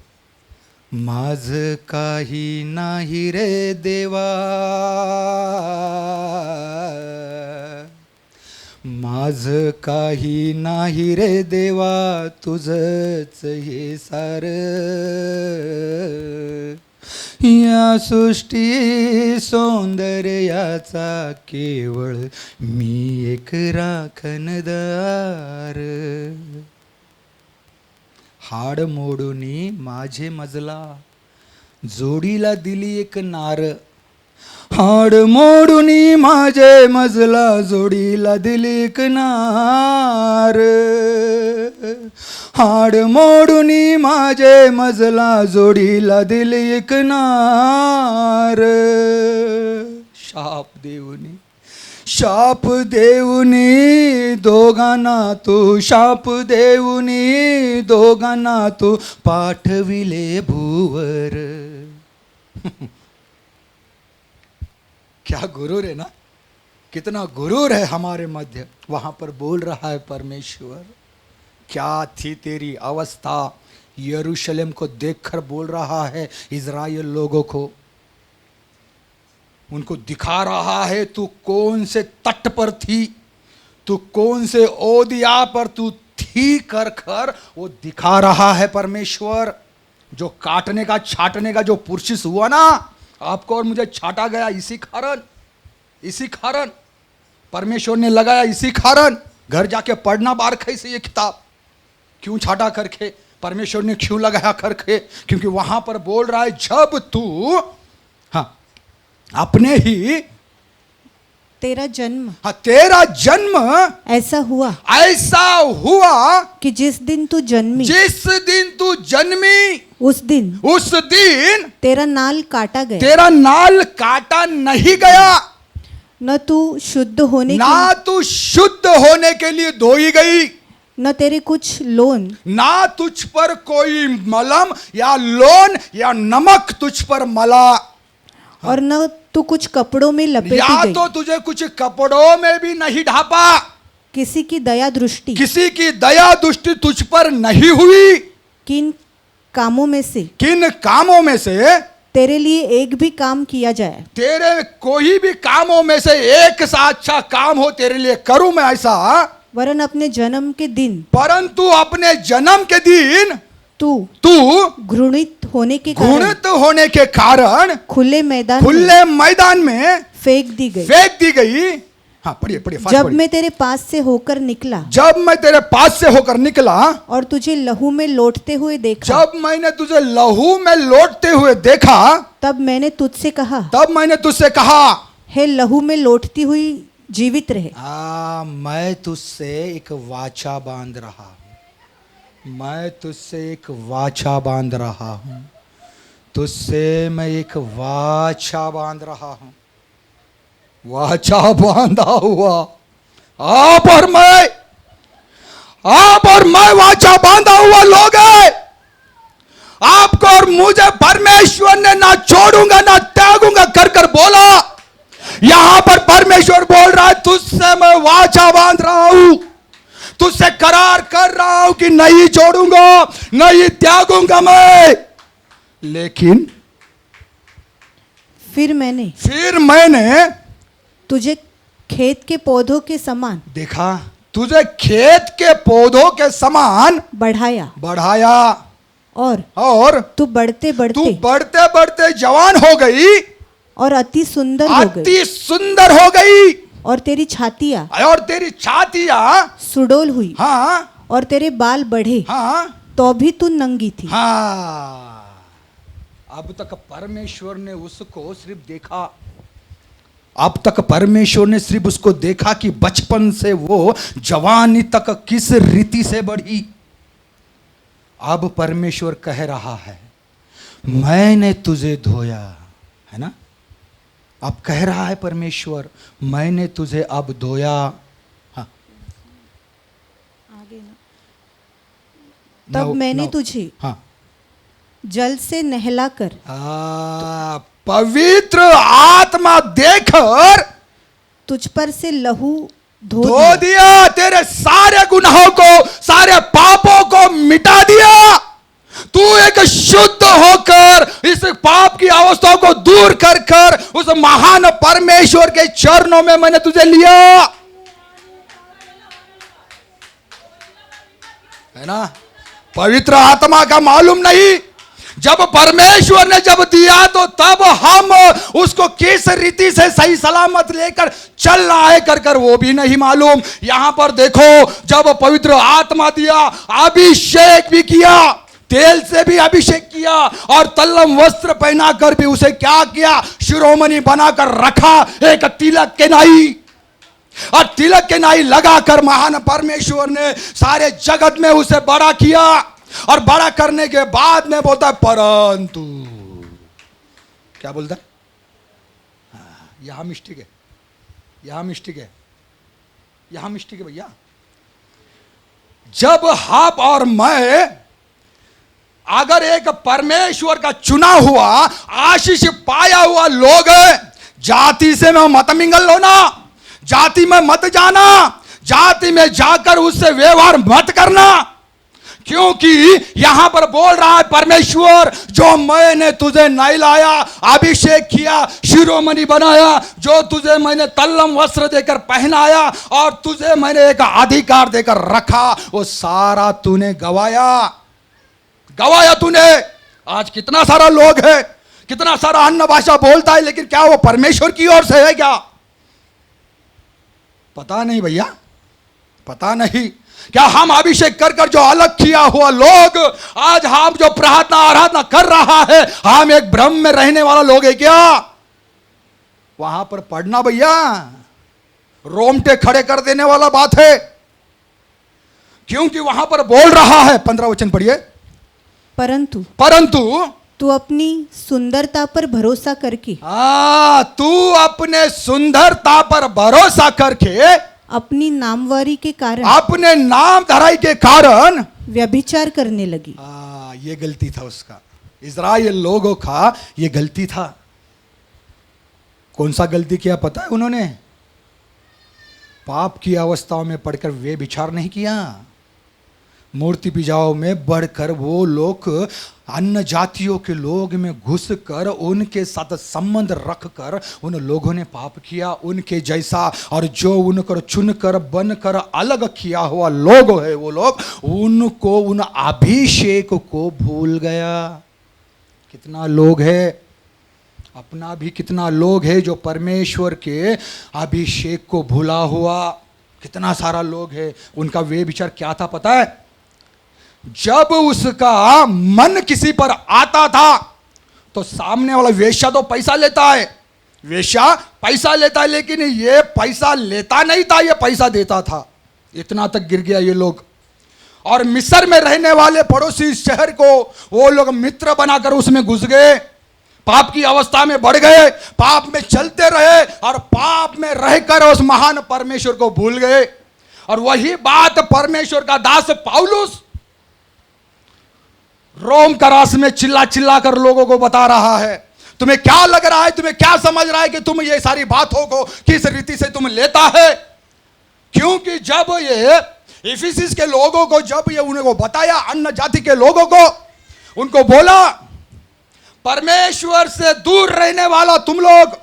माझ काही नाही रे देवा, माझ काही नाही रे देवा, तुझच हे सार, या सृष्टी सौंदर्याचा केवळ मी एक राखणदार. हाड मोडूनी माझे मजला, जोडीला दिली एक नार. हाड मोडूनी माझे मजला, जोडीला दिली एक नार. हाड मोडूनी माझे मजला, जोडीला दिली एक नार. शाप देऊनी दोघांना तू, शाप देऊनी दोघांना तू पाठविले भूवर. क्या गुरूर है ना, कितना गुरूर है हमारे मध्य. वहां पर बोल रहा है परमेश्वर, क्या थी तेरी अवस्था. यरूशलेम को देखकर बोल रहा है इज़राइल लोगों को, उनको दिखा रहा है तू कौन से तट पर थी, तू कौन से ओदिया पर तू थी कर कर वो दिखा रहा है परमेश्वर. जो काटने का छाटने का जो पुरशिस हुआ ना, आपको और मुझे छाटा गया इसी कारण परमेश्वर ने लगाया, इसी कारण. घर जाके पढ़ना बार कैसे ये किताब, क्यों छाटा करके परमेश्वर ने, क्यों लगाया करके. क्योंकि वहां पर बोल रहा है जब तू, हाँ, अपने ही तेरा जन्म, हाँ, तेरा जन्म ऐसा हुआ कि जिस दिन तू जन्मी, जिस दिन तू जन्मी, उस दिन तेरा नाल काटा गया, तेरा नाल काटा नहीं गया, न तू शुद्ध होने ना तू शुद्ध होने के लिए धोई गई, न तेरे कुछ लोन, ना तुझ पर कोई मलम या लोन या नमक तुझ पर मला, और न तू कुछ कपड़ों में लपेटी या गई, तो तुझे कुछ कपड़ों में भी नहीं ढापा, किसी की दया दृष्टि, किसी की दया दृष्टि तुझ पर नहीं हुई। किन कामों में से, किन कामों में से तेरे लिए एक भी काम किया जाए, तेरे कोई भी कामों में से एक सा अच्छा काम हो तेरे लिए करूं मैं ऐसा, वरन अपने जन्म के दिन परंतु अपने जन्म के दिन तू घृणित होने के कारण, घृणित होने के कारण खुले मैदान में फेंक दी गई। हाँ पढ़िए पढ़िए, जब मैं तेरे पास से होकर निकला, जब मैं तेरे पास से होकर निकला और तुझे लहू में लौटते हुए देखा, जब मैंने तुझे लहू में लौटते हुए देखा, तब मैंने तुझसे कहा, हे लहू में लौटती हुई जीवित रहे। मैं तुझसे एक वाचा बांध रहा हूं, मैं तुझसे एक वाचा बांध रहा हूं, तुझसे मैं एक वाचा बांध रहा हूं, वाचा बांधा हुआ आप और मैं वाचा बांधा हुआ लोग है। आपको और मुझे परमेश्वर ने ना छोड़ूंगा ना त्यागूंगा कर कर बोला। यहां पर परमेश्वर बोल रहा है तुझसे मैं वाचा बांध रहा हूं, तुझसे करार कर रहा हूं कि नहीं छोड़ूंगा नहीं त्यागूंगा मैं। लेकिन फिर मैंने तुझे खेत के पौधों के समान देखा, तुझे खेत के पौधों के समान बढ़ाया और तू बढ़ते बढ़ते जवान हो गई और अति सुंदर हो गई और तेरी छातियां सुडौल हुई, हाँ, और तेरे बाल बढ़े, हाँ, तो भी तू नंगी थी। हाँ, अब तक परमेश्वर ने उसको सिर्फ देखा, अब तक परमेश्वर ने सिर्फ उसको देखा कि बचपन से वो जवानी तक किस रीति से बढ़ी। अब परमेश्वर कह रहा है मैंने तुझे धोया, है ना। अब कह रहा है परमेश्वर मैंने तुझे अब धोया। हाँ, आगे ना, तब मैंने तुझे जल से नहलाकर पवित्र आत्मा देकर तुझ पर से लहू धो दिया, तेरे सारे गुनाहों को सारे पापों को मिटा दिया। तू एक शुद्ध होकर इस पाप की अवस्था को दूर कर कर उस महान परमेश्वर के चरणों में मैंने तुझे लिया, है ना। पवित्र आत्मा का मालूम नहीं, जब परमेश्वर ने जब दिया तो तब हम उसको किस रीति से सही सलामत लेकर चल रहा है कर कर वो भी नहीं मालूम। यहां पर देखो, जब पवित्र आत्मा दिया, अभिषेक भी किया, तेल से भी अभिषेक किया और तल्लम वस्त्र पहनाकर भी उसे क्या किया, शिरोमणि बनाकर रखा, एक तिलक के नाई, और तिलक के नाई लगाकर महान परमेश्वर ने सारे जगत में उसे बड़ा किया। और बड़ा करने के बाद में बोलता है परंतु, क्या बोलता है, यहां मिस्टेक है, यहां मिस्टेक है, यहां मिस्टेक है भैया। जब आप और मैं अगर एक परमेश्वर का चुना हुआ आशीष पाया हुआ लोग है, जाति से मैं मत मिंगल होना, जाति में मत जाना, जाति में जाकर उससे व्यवहार मत करना, क्योंकि यहां पर बोल रहा है परमेश्वर जो मैंने तुझे नहलाया, अभिषेक किया, शिरोमणि बनाया, जो तुझे मैंने तल्लम वस्त्र देकर पहनाया और तुझे मैंने एक अधिकार देकर रखा, वो सारा तूने गवाया तूने। आज कितना सारा लोग है, कितना सारा अन्य भाषा बोलता है, लेकिन क्या वो परमेश्वर की ओर से है क्या, पता नहीं भैया, पता नहीं। क्या हम अभिषेक कर कर जो अलग किया हुआ लोग, आज हम जो प्रार्थना आराधना कर रहा है, हम एक भ्रम में रहने वाला लोग है क्या। वहां पर पढ़ना भैया रोमटे खड़े कर देने वाला बात है, क्योंकि वहां पर बोल रहा है, 15 वचन पढ़िए, परंतु परंतु तू अपनी सुंदरता पर भरोसा करके तू अपने सुंदरता पर भरोसा करके अपनी नामवारी के कारण अपने नाम धराई के कारण व्यभिचार करने लगी। ये गलती था उसका, इजराइल लोगों का ये गलती था। कौन सा गलती किया पता है उन्होंने? पाप की अवस्थाओं में पढ़कर वे विचार नहीं किया। मूर्ति पूजाओं में बढ़कर वो लोग अन्य जातियों के लोग में घुस कर उनके साथ संबंध रखकर उन लोगों ने पाप किया उनके जैसा। और जो उनको चुनकर बनकर अलग किया हुआ लोग है वो लोग उनको उन अभिषेक को भूल गया। कितना लोग है, अपना भी कितना लोग है जो परमेश्वर के अभिषेक को भूला हुआ। कितना सारा लोग है, उनका वे विचार क्या था पता है? जब उसका मन किसी पर आता था तो सामने वाला वेश्या तो पैसा लेता है, वेश्या पैसा लेता है, लेकिन ये पैसा लेता नहीं था, ये पैसा देता था। इतना तक गिर गया ये लोग। और मिस्र में रहने वाले पड़ोसी शहर को वो लोग मित्र बनाकर उसमें घुस गए, पाप की अवस्था में बढ़ गए, पाप में चलते रहे और पाप में रहकर उस महान परमेश्वर को भूल गए। और वही बात परमेश्वर का दास पौलुस रोम करास में चिल्ला चिल्ला कर लोगों को बता रहा है। तुम्हें क्या लग रहा है, तुम्हें क्या समझ रहा है कि तुम ये सारी बातों को किस रीति से तुम लेता है? क्योंकि जब ये इफिसिस के लोगों को जब ये उनको बताया, अन्य जाति के लोगों को, उनको बोला परमेश्वर से दूर रहने वाला तुम लोग,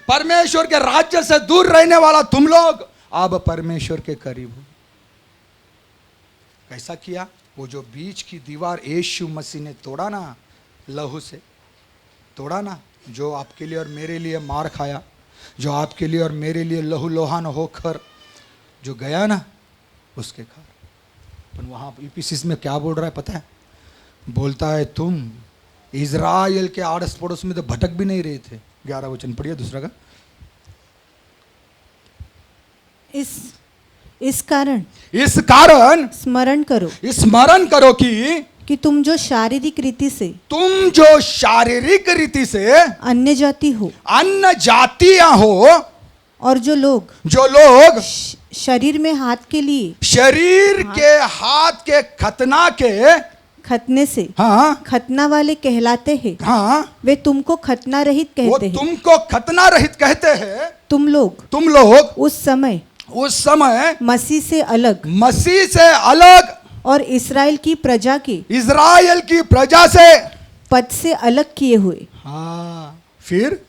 परमेश्वर के राज्य से दूर रहने वाला तुम लोग अब परमेश्वर के करीब हो। कैसा किया? वो जो बीच की दीवार यीशु मसीह ने तोड़ा ना, लहू से तोड़ा ना, जो आपके लिए और मेरे लिए मार खाया, जो आपके लिए और मेरे लिए लहू लोहान होकर जो गया ना, उसके कारण। पर वहाँ इफिसिस में क्या बोल रहा है पता है? बोलता है तुम इजराइल के आड़स पड़ोस में तो भटक भी नहीं रहे थे। 11 वचन पढ़िए दूसरा का। इस कारण स्मरण करो कि तुम जो शारीरिक रीति से अन्य जातियां हो और जो लोग शरीर में हाथ के हाथ के खतने से खतना वाले कहलाते हैं, वे तुमको खतना रहित कहते हैं। तुम लोग उस समय मसीह से अलग और इस्राएल की प्रजा से पद से अलग किए हुए, फिर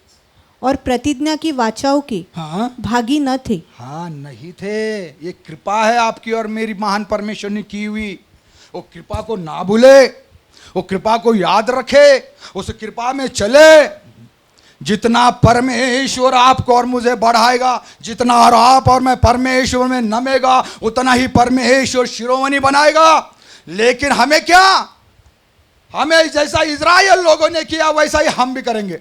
और प्रतिज्ञा की वाचाओं के भागी न थे। नहीं थे। ये कृपा है आपकी और मेरी महान परमेश्वर ने की हुई। वो कृपा को ना भूले, वो कृपा को याद रखे, उस कृपा में चले। जितना परमेश्वर आपको और मुझे बढ़ाएगा, जितना और आप और मैं परमेश्वर में नमेगा, उतना ही परमेश्वर शिरोमणि बनाएगा। लेकिन हमें क्या, हमें जैसा इजराइल लोगों ने किया वैसा ही हम भी करेंगे,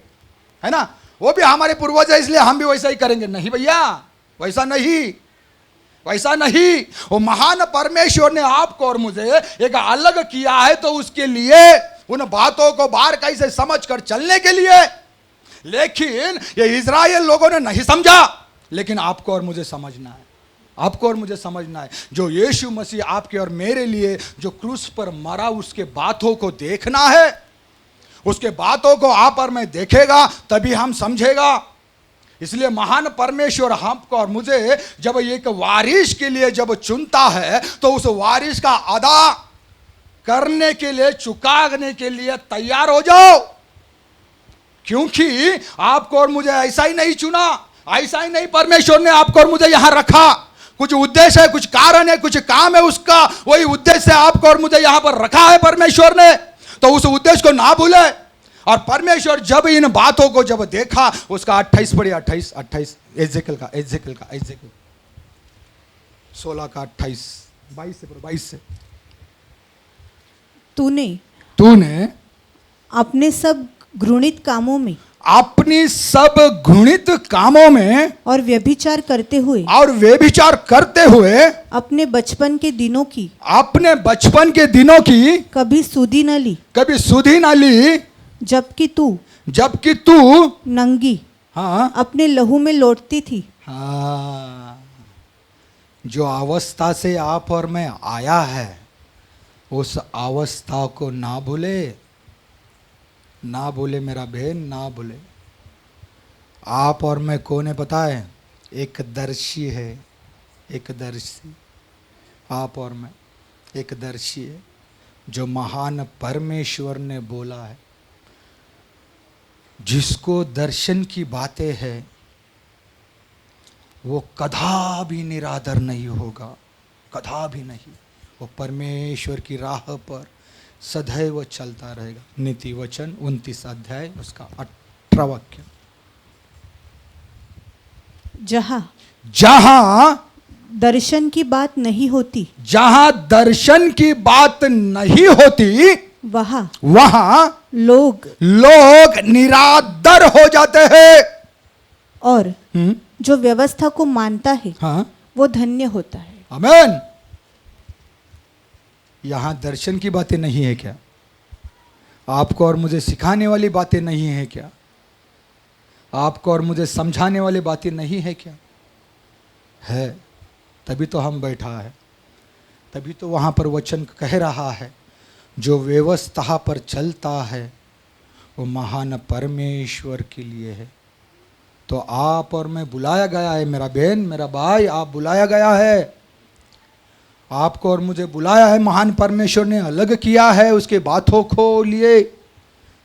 है ना? वो भी हमारे पूर्वज है इसलिए हम भी वैसा ही करेंगे। नहीं भैया, वैसा नहीं। वो महान परमेश्वर ने आपको और मुझे एक अलग किया है, तो उसके लिए उन बातों को बाहर कैसे समझ कर चलने के लिए। लेकिन ये इजराइल लोगों ने नहीं समझा, लेकिन आपको और मुझे समझना है। जो यीशु मसीह आपके और मेरे लिए जो क्रूस पर मरा, उसके बातों को देखना है। उसके बातों को आप और मैं देखेगा तभी हम समझेगा। इसलिए महान परमेश्वर हमको और मुझे जब एक वारिस के लिए जब चुनता है, तो उस वारिस का अदा करने के लिए, चुकाने के लिए तैयार हो जाओ। क्योंकि आपको और मुझे ऐसा ही नहीं चुना, ऐसा ही नहीं परमेश्वर ने आपको और मुझे यहां रखा। कुछ उद्देश्य है, कुछ कारण है, कुछ काम है उसका। वही उद्देश्य से आपको और मुझे यहां पर रखा है परमेश्वर ने। तो उस उद्देश्य को ना भूले। और परमेश्वर जब इन बातों को जब देखा, उसका 28 पढ़िए, 28 एजेकिएल का 16 का 28, 22 से। तूने अपने सब घृणित कामों में अपनी सब घृणित कामों में और व्यभिचार करते हुए अपने बचपन के दिनों की कभी सुधि न ली जबकि तू नंगी हाँ अपने लहू में लौटती थी। हाँ, जो अवस्था से आप और मैं आया है उस अवस्था को ना भूले मेरा बहन, ना भूले। आप और मैं कौन है पता है? एक दर्शी है, एक दर्शी। आप और मैं एक दर्शी है जो महान परमेश्वर ने बोला है। जिसको दर्शन की बातें हैं वो कदा भी निरादर नहीं होगा, कदा भी नहीं। वो परमेश्वर की राह पर सदैव चलता रहेगा। नीति वचन 29 अध्याय उसका 18 वाक्य। जहां दर्शन की बात नहीं होती, जहां दर्शन की बात नहीं होती वहां लोग निरादर हो जाते हैं। और जो व्यवस्था को मानता है हाँ, वो धन्य होता है। आमीन। यहां दर्शन की बातें नहीं है क्या? आपको और मुझे सिखाने वाली बातें नहीं है क्या? आपको और मुझे समझाने वाली बातें नहीं है क्या? है, तभी तो हम बैठा है, तभी तो वहां पर वचन कह रहा है जो व्यवस्था पर चलता है वो महान परमेश्वर के लिए है। तो आप और मैं बुलाया गया है, मेरा बहन, मेरा भाई, आप बुलाया गया है। आपको और मुझे बुलाया है, महान परमेश्वर ने अलग किया है उसके बातों को लिए।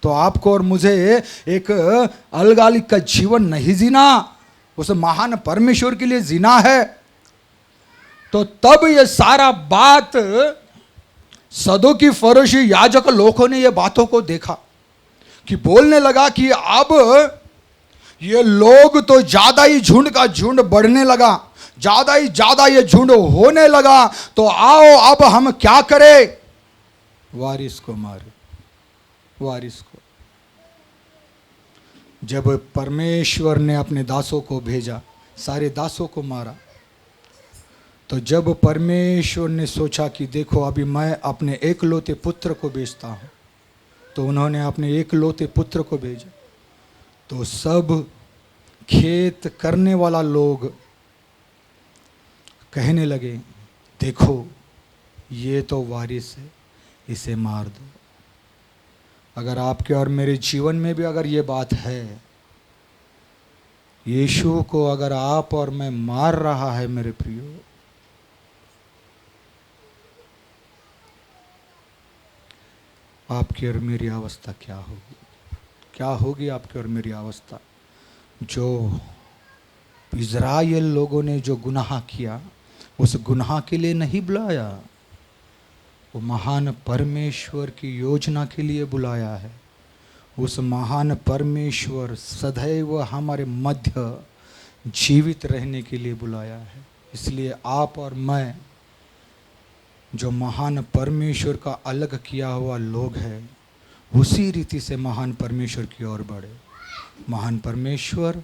तो आपको और मुझे एक अलगालिक का जीवन नहीं जीना, उस महान परमेश्वर के लिए जीना है। तो तब ये सारा बात सदूकी फरीसी याजक लोगों ने ये बातों को देखा कि बोलने लगा कि अब ये लोग तो ज्यादा ही झुंड का झुंड बढ़ने लगा, ज्यादा ही ज्यादा ये झुंड होने लगा। तो आओ अब हम क्या करें? वारिस को मारे, वारिस को। जब परमेश्वर ने अपने दासों को भेजा, सारे दासों को मारा। तो जब परमेश्वर ने सोचा कि देखो अभी मैं अपने एकलौते पुत्र को भेजता हूँ, तो उन्होंने अपने एकलौते पुत्र को भेजा। तो सब खेत करने वाला लोग कहने लगे देखो ये तो वारिस है, इसे मार दो। अगर आपके और मेरे जीवन में भी अगर ये बात है, यीशु को अगर आप और मैं मार रहा है मेरे प्रियो, आपकी और मेरी अवस्था क्या होगी? क्या होगी आपकी और मेरी अवस्था? जो इज़राइल लोगों ने जो गुनाह किया उस गुनाह के लिए नहीं बुलाया, वो महान परमेश्वर की योजना के लिए बुलाया है। उस महान परमेश्वर सदैव हमारे मध्य जीवित रहने के लिए बुलाया है। इसलिए आप और मैं जो महान परमेश्वर का अलग किया हुआ लोग हैं, उसी रीति से महान परमेश्वर की ओर बढ़े। महान परमेश्वर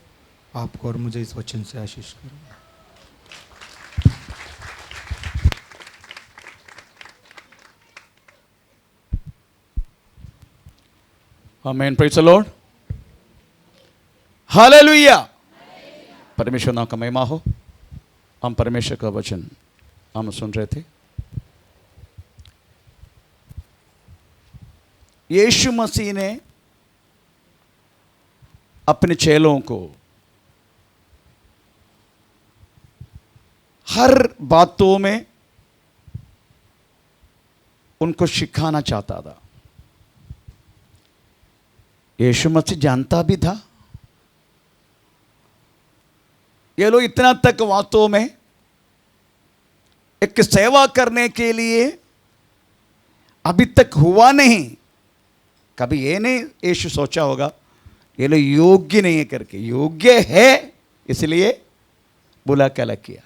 आपको और मुझे इस वचन से आशीष करे। आमीन, प्रेज़ द लॉर्ड, हालेलुया। परमेश्वर नाम का महिमा हो। हम परमेश्वर का वचन हम सुन रहे थे। यीशु मसीह ने अपने चेलों को हर बातों में उनको सिखाना चाहता था। यीशु मसीह जानता भी था ये लोग इतना तक बातों में एक सेवा करने के लिए अभी तक हुआ नहीं। कभी ये नहीं यीशु सोचा होगा ये लोग योग्य नहीं है करके, योग्य है इसलिए बुला के अलग किया।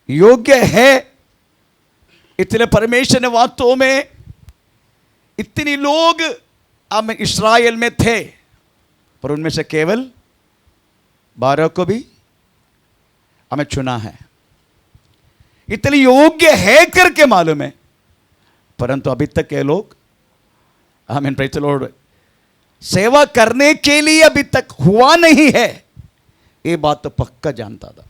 योग्य है इसलिए परमेश्वर ने बातों में इतनी लोग हम इस्राएल में थे, पर उनमें से केवल 12 को भी हमें चुना है। इतने योग्य है करके मालूम है, परंतु अभी तक ये लोग आमीन प्रेज़ द लॉर्ड सेवा करने के लिए अभी तक हुआ नहीं है, ये बात तो पक्का जानता था।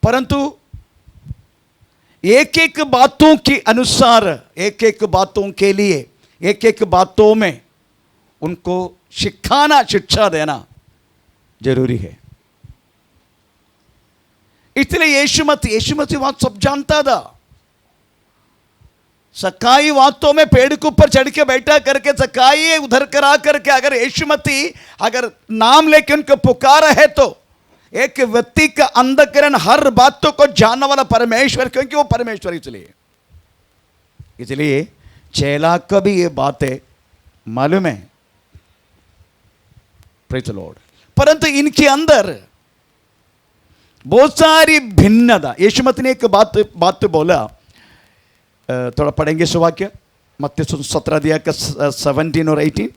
परंतु एक एक बातों के अनुसार, एक एक बातों के लिए, एक एक बातों में उनको सिखाना, शिक्षा देना जरूरी है। इसलिए यीशु मसीह बात सब जानता था। सकाई वास्तव में पेड़ के ऊपर चढ़ के बैठा करके सकाई उधर करा करके अगर यीशु मसीह अगर नाम लेके उनको पुकारा है तो एक व्यक्ति का अंधकरण हर बातों को जानने वाला परमेश्वर, क्योंकि वो परमेश्वर इसलिए चेला को भी ये बातें मालूम है। Praise the Lord. परंतु इनके अंदर बहुत सारी भिन्नता। यीशु मसीह ने एक बात बोला, थोड़ा पढ़ेंगे सुवाक्य, मत्ती 17 दिया का 17 और 18।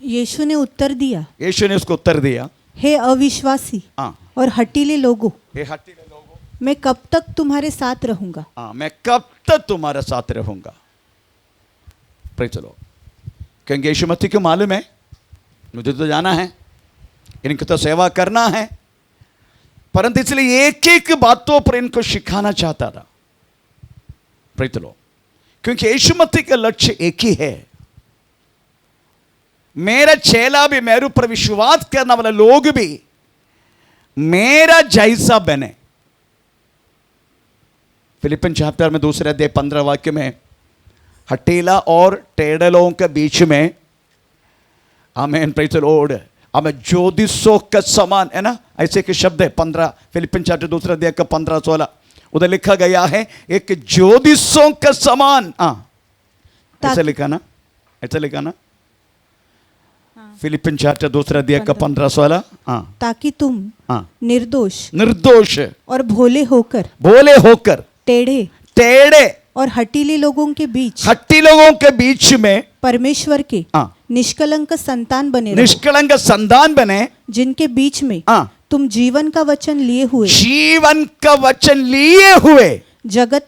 यीशु ने उत्तर दिया, यीशु ने उसको उत्तर दिया, हे अविश्वासी और हठीले लोगों, मैं कब तक तुम्हारे साथ रहूंगा। मैं कब तक तुम्हारे साथ रहूंगा। चलो, क्योंकि यीशु मसीह को मालूम है मुझे तो जाना है, इनकी तो सेवा करना है, परंतु इसलिए एक एक बातों पर इनको सिखाना चाहता था। Praise the Lord. क्योंकि यीशु मसीह का लक्ष्य एक ही है, मेरा चेला भी, मेरे ऊपर विश्वास करने वाले लोग भी मेरा जैसा बने। फिलिपियन चैप्टर में 2 अध्याय 15 वाक्य में हठीला और टेढ़लों के बीच में आमीन प्रेज़ द लॉर्ड, हमें ज्योतिषों का समान है ना, ऐसे के शब्द है। 15 फिलिपियन चैप्टर 2 अध्याय का 15-16 उधर लिखा गया है एक ज्योतिषों का समान। ऐसा लिखा ना, ऐसा लिखा ना, फिलिपियन चैप्टर 2 अध्याय का 15-16। ताकि तुम निर्दोष और भोले होकर टेढ़े और हठीले लोगों के बीच में परमेश्वर के निष्कलंक संतान बने, जिनके बीच में तुम जीवन का वचन लिए हुए जगत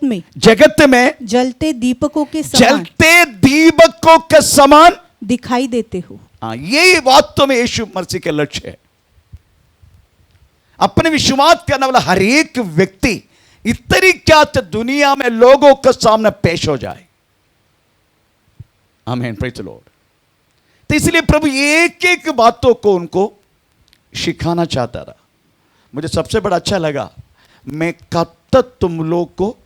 में जलते दीपकों के समान दिखाई देते हो। यही वास्तव में यीशु मसीह के लक्ष्य है। अपने विश्वास करने वाला हर एक व्यक्ति इस तरीके से दुनिया में लोगों के सामने पेश हो जाए। आमीन प्रेज़ द लॉर्ड। तो इसलिए प्रभु एक एक बातों को उनको सिखाना चाहता रहा। मुझे सबसे बड़ा अच्छा लगा, मैं कब तक तुम लोग को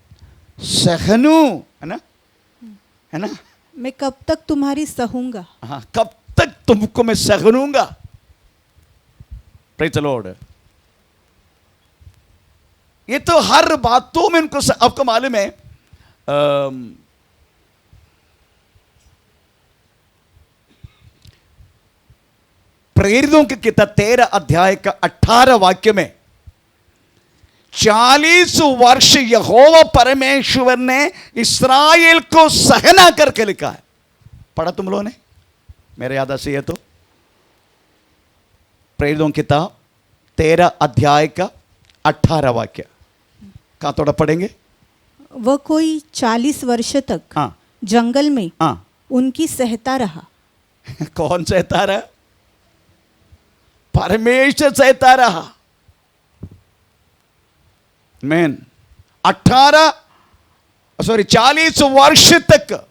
सहनू, है ना, है ना, मैं कब तक तुम्हारी सहूंगा। हाँ, कब तक तुमको मैं सहूंगा। Praise the Lord. ये तो हर बातों में उनको आपको मालूम है, प्रेरितों की किताब 13 अध्याय का 18 वाक्य में 40 वर्ष यहोवा परमेश्वर ने इस्राएल को सहना करके लिखा है। पढ़ा तुम लोगों ने? मेरे याद से है तो प्रेरितों की किताब 13 अध्याय का 18 वाक्य कहां थोड़ा पढ़ेंगे। वह कोई 40 वर्ष तक जंगल में उनकी सहता रहा। कौन सहता रहा? परमेश्वर सहता रहा। मैन 40 वर्ष तक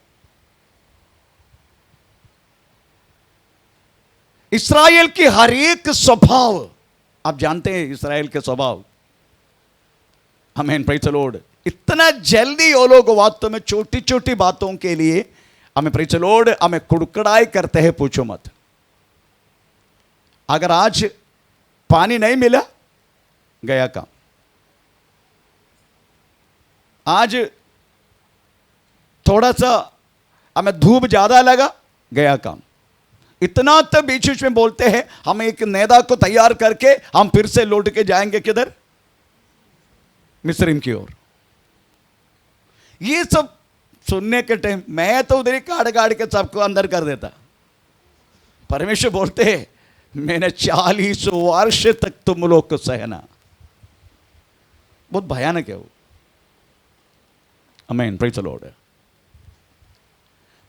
इस्राएल की हर एक स्वभाव, आप जानते हैं इस्राएल के स्वभाव। आमीन प्रेज़ द लॉर्ड। इतना जल्दी वो लोग वास्तव में छोटी छोटी बातों के लिए हमें प्रेज़ द लॉर्ड हमें कुड़कुड़ाई करते हैं, पूछो मत। अगर आज पानी नहीं मिला गया काम, आज थोड़ा सा हमें धूप ज्यादा लगा गया काम। इतना तो बीच बीच में बोलते हैं हम एक नेता को तैयार करके हम फिर से लौट के जाएंगे किधर? मिस्र की ओर। ये सब सुनने के टाइम मैं तो उधर ही काट काट के सबको अंदर कर देता। परमेश्वर बोलते हैं मैंने 40 वर्ष तक तुम लोग को सहना। बहुत भयानक है वो। आमीन, प्रेज़ द लॉर्ड।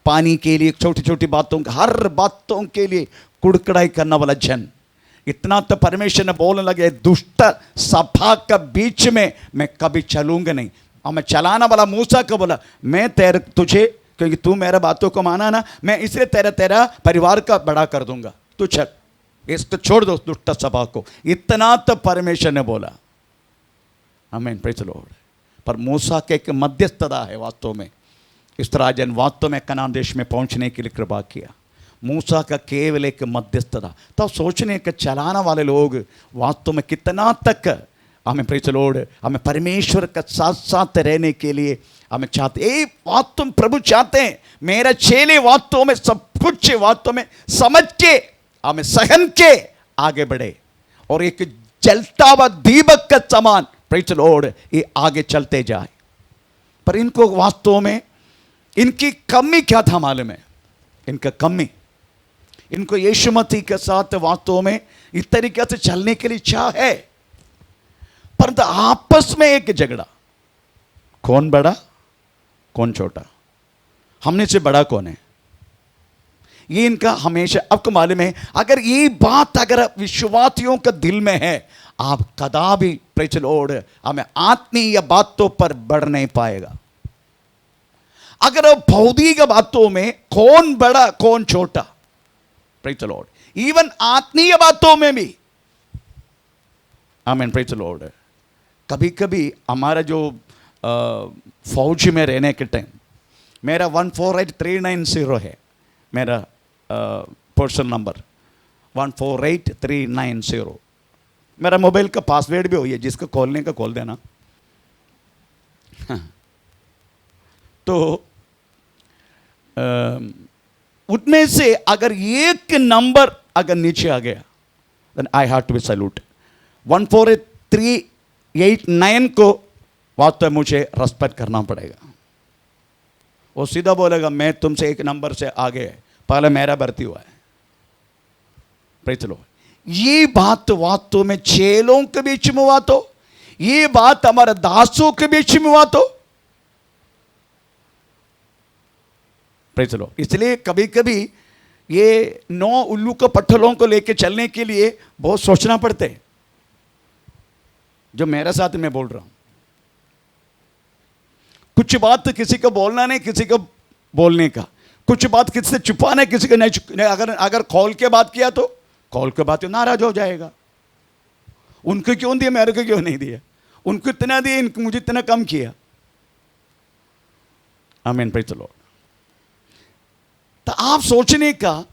पानी के लिए छोटी छोटी बातों, हर बातों के लिए कुड़कड़ाई करने वाला जन, इतना तो परमेश्वर ने बोलने लगे दुष्ट सभा का बीच में मैं कभी चलूंगा नहीं। और मैं चलाना वाला मूसा को बोला मैं तुझे, क्योंकि तू मेरे बातों को माना ना, मैं इसलिए तेरा परिवार का बड़ा कर दूंगा, तू चल, इसको छोड़ दो दुष्ट सभा को। इतना तो परमेश्वर ने बोला। आमीन, प्रेज़ द लॉर्ड। पर मूसा के एक मध्यस्थता है वास्तव में। इस्राएल वास्तव में कनान देश में पहुंचने के लिए कृपा किया। मूसा का केवल एक मध्यस्थता। तो सोचने के चलाने वाले लोग वास्तव में कितना तक हमें, प्रेज़ द लॉर्ड, हमें परमेश्वर का साथ साथ रहने के लिए हमें चाहते। ये वास्तव प्रभु चाहते हैं मेरा चेले वास्तव में सब कुछ वास्तव में समझ के हमें सहन के आगे बढ़े और एक जलता हुआ दीपक का समान, प्रेज़ द लॉर्ड, ये आगे चलते जाए। पर इनको वास्तव में इनकी कमी क्या था मालूम है? इनका कमी, इनको यीशु मसीह के साथ वास्तव में इस तरीके से चलने के लिए इच्छा है, परंतु आपस में एक झगड़ा, कौन बड़ा कौन छोटा, हमने से बड़ा कौन है, ये इनका हमेशा। आपको मालूम है अगर ये बात अगर विश्वासियों का दिल में है, आप कदापि, प्रेज़ द लॉर्ड, हमें आत्मीय बातों पर बढ़ नहीं पाएगा। अगर भौतिक बातों में कौन बड़ा कौन छोटा, प्रेज़ द लॉर्ड, इवन आत्मीय बातों में भी, आमीन, प्रेज़ द लॉर्ड। कभी कभी हमारा जो फौज में रहने के टाइम मेरा 148390 है, मेरा पर्सनल नंबर 148390। मेरा मोबाइल का पासवर्ड भी वही है, जिसको खोलने का खोल देना। तो उनमें से अगर एक नंबर अगर नीचे आ गया, then I have to be salute. 14389 को वास्तव मुझे रेस्पेक्ट करना पड़ेगा। वो सीधा बोलेगा मैं तुमसे एक नंबर से आगे है, पहले मेरा भर्ती हुआ है। Praise the Lord. ये बात वास्तव में चेलों के बीच में हुआ, तो ये बात हमारे दासों के बीच में हुआ, तो प्रेज़ द लॉर्ड। इसलिए कभी कभी ये 9 उल्लू के पट्टलों को लेकर चलने के लिए बहुत सोचना पड़ता है। जो मेरे साथ मैं बोल रहा हूं, कुछ बात किसी को बोलना नहीं, किसी को बोलने का, कुछ बात किसी से छुपाना, किसी को नहीं। अगर खोल के बात किया तो खोल के बात नाराज हो जाएगा। उनको क्यों दिया, मेरे को क्यों नहीं दिया, उनको इतना दिया, इनको मुझे इतना कम किया। आमीन, प्रेज़ द लॉर्ड। तो आप सोचने का,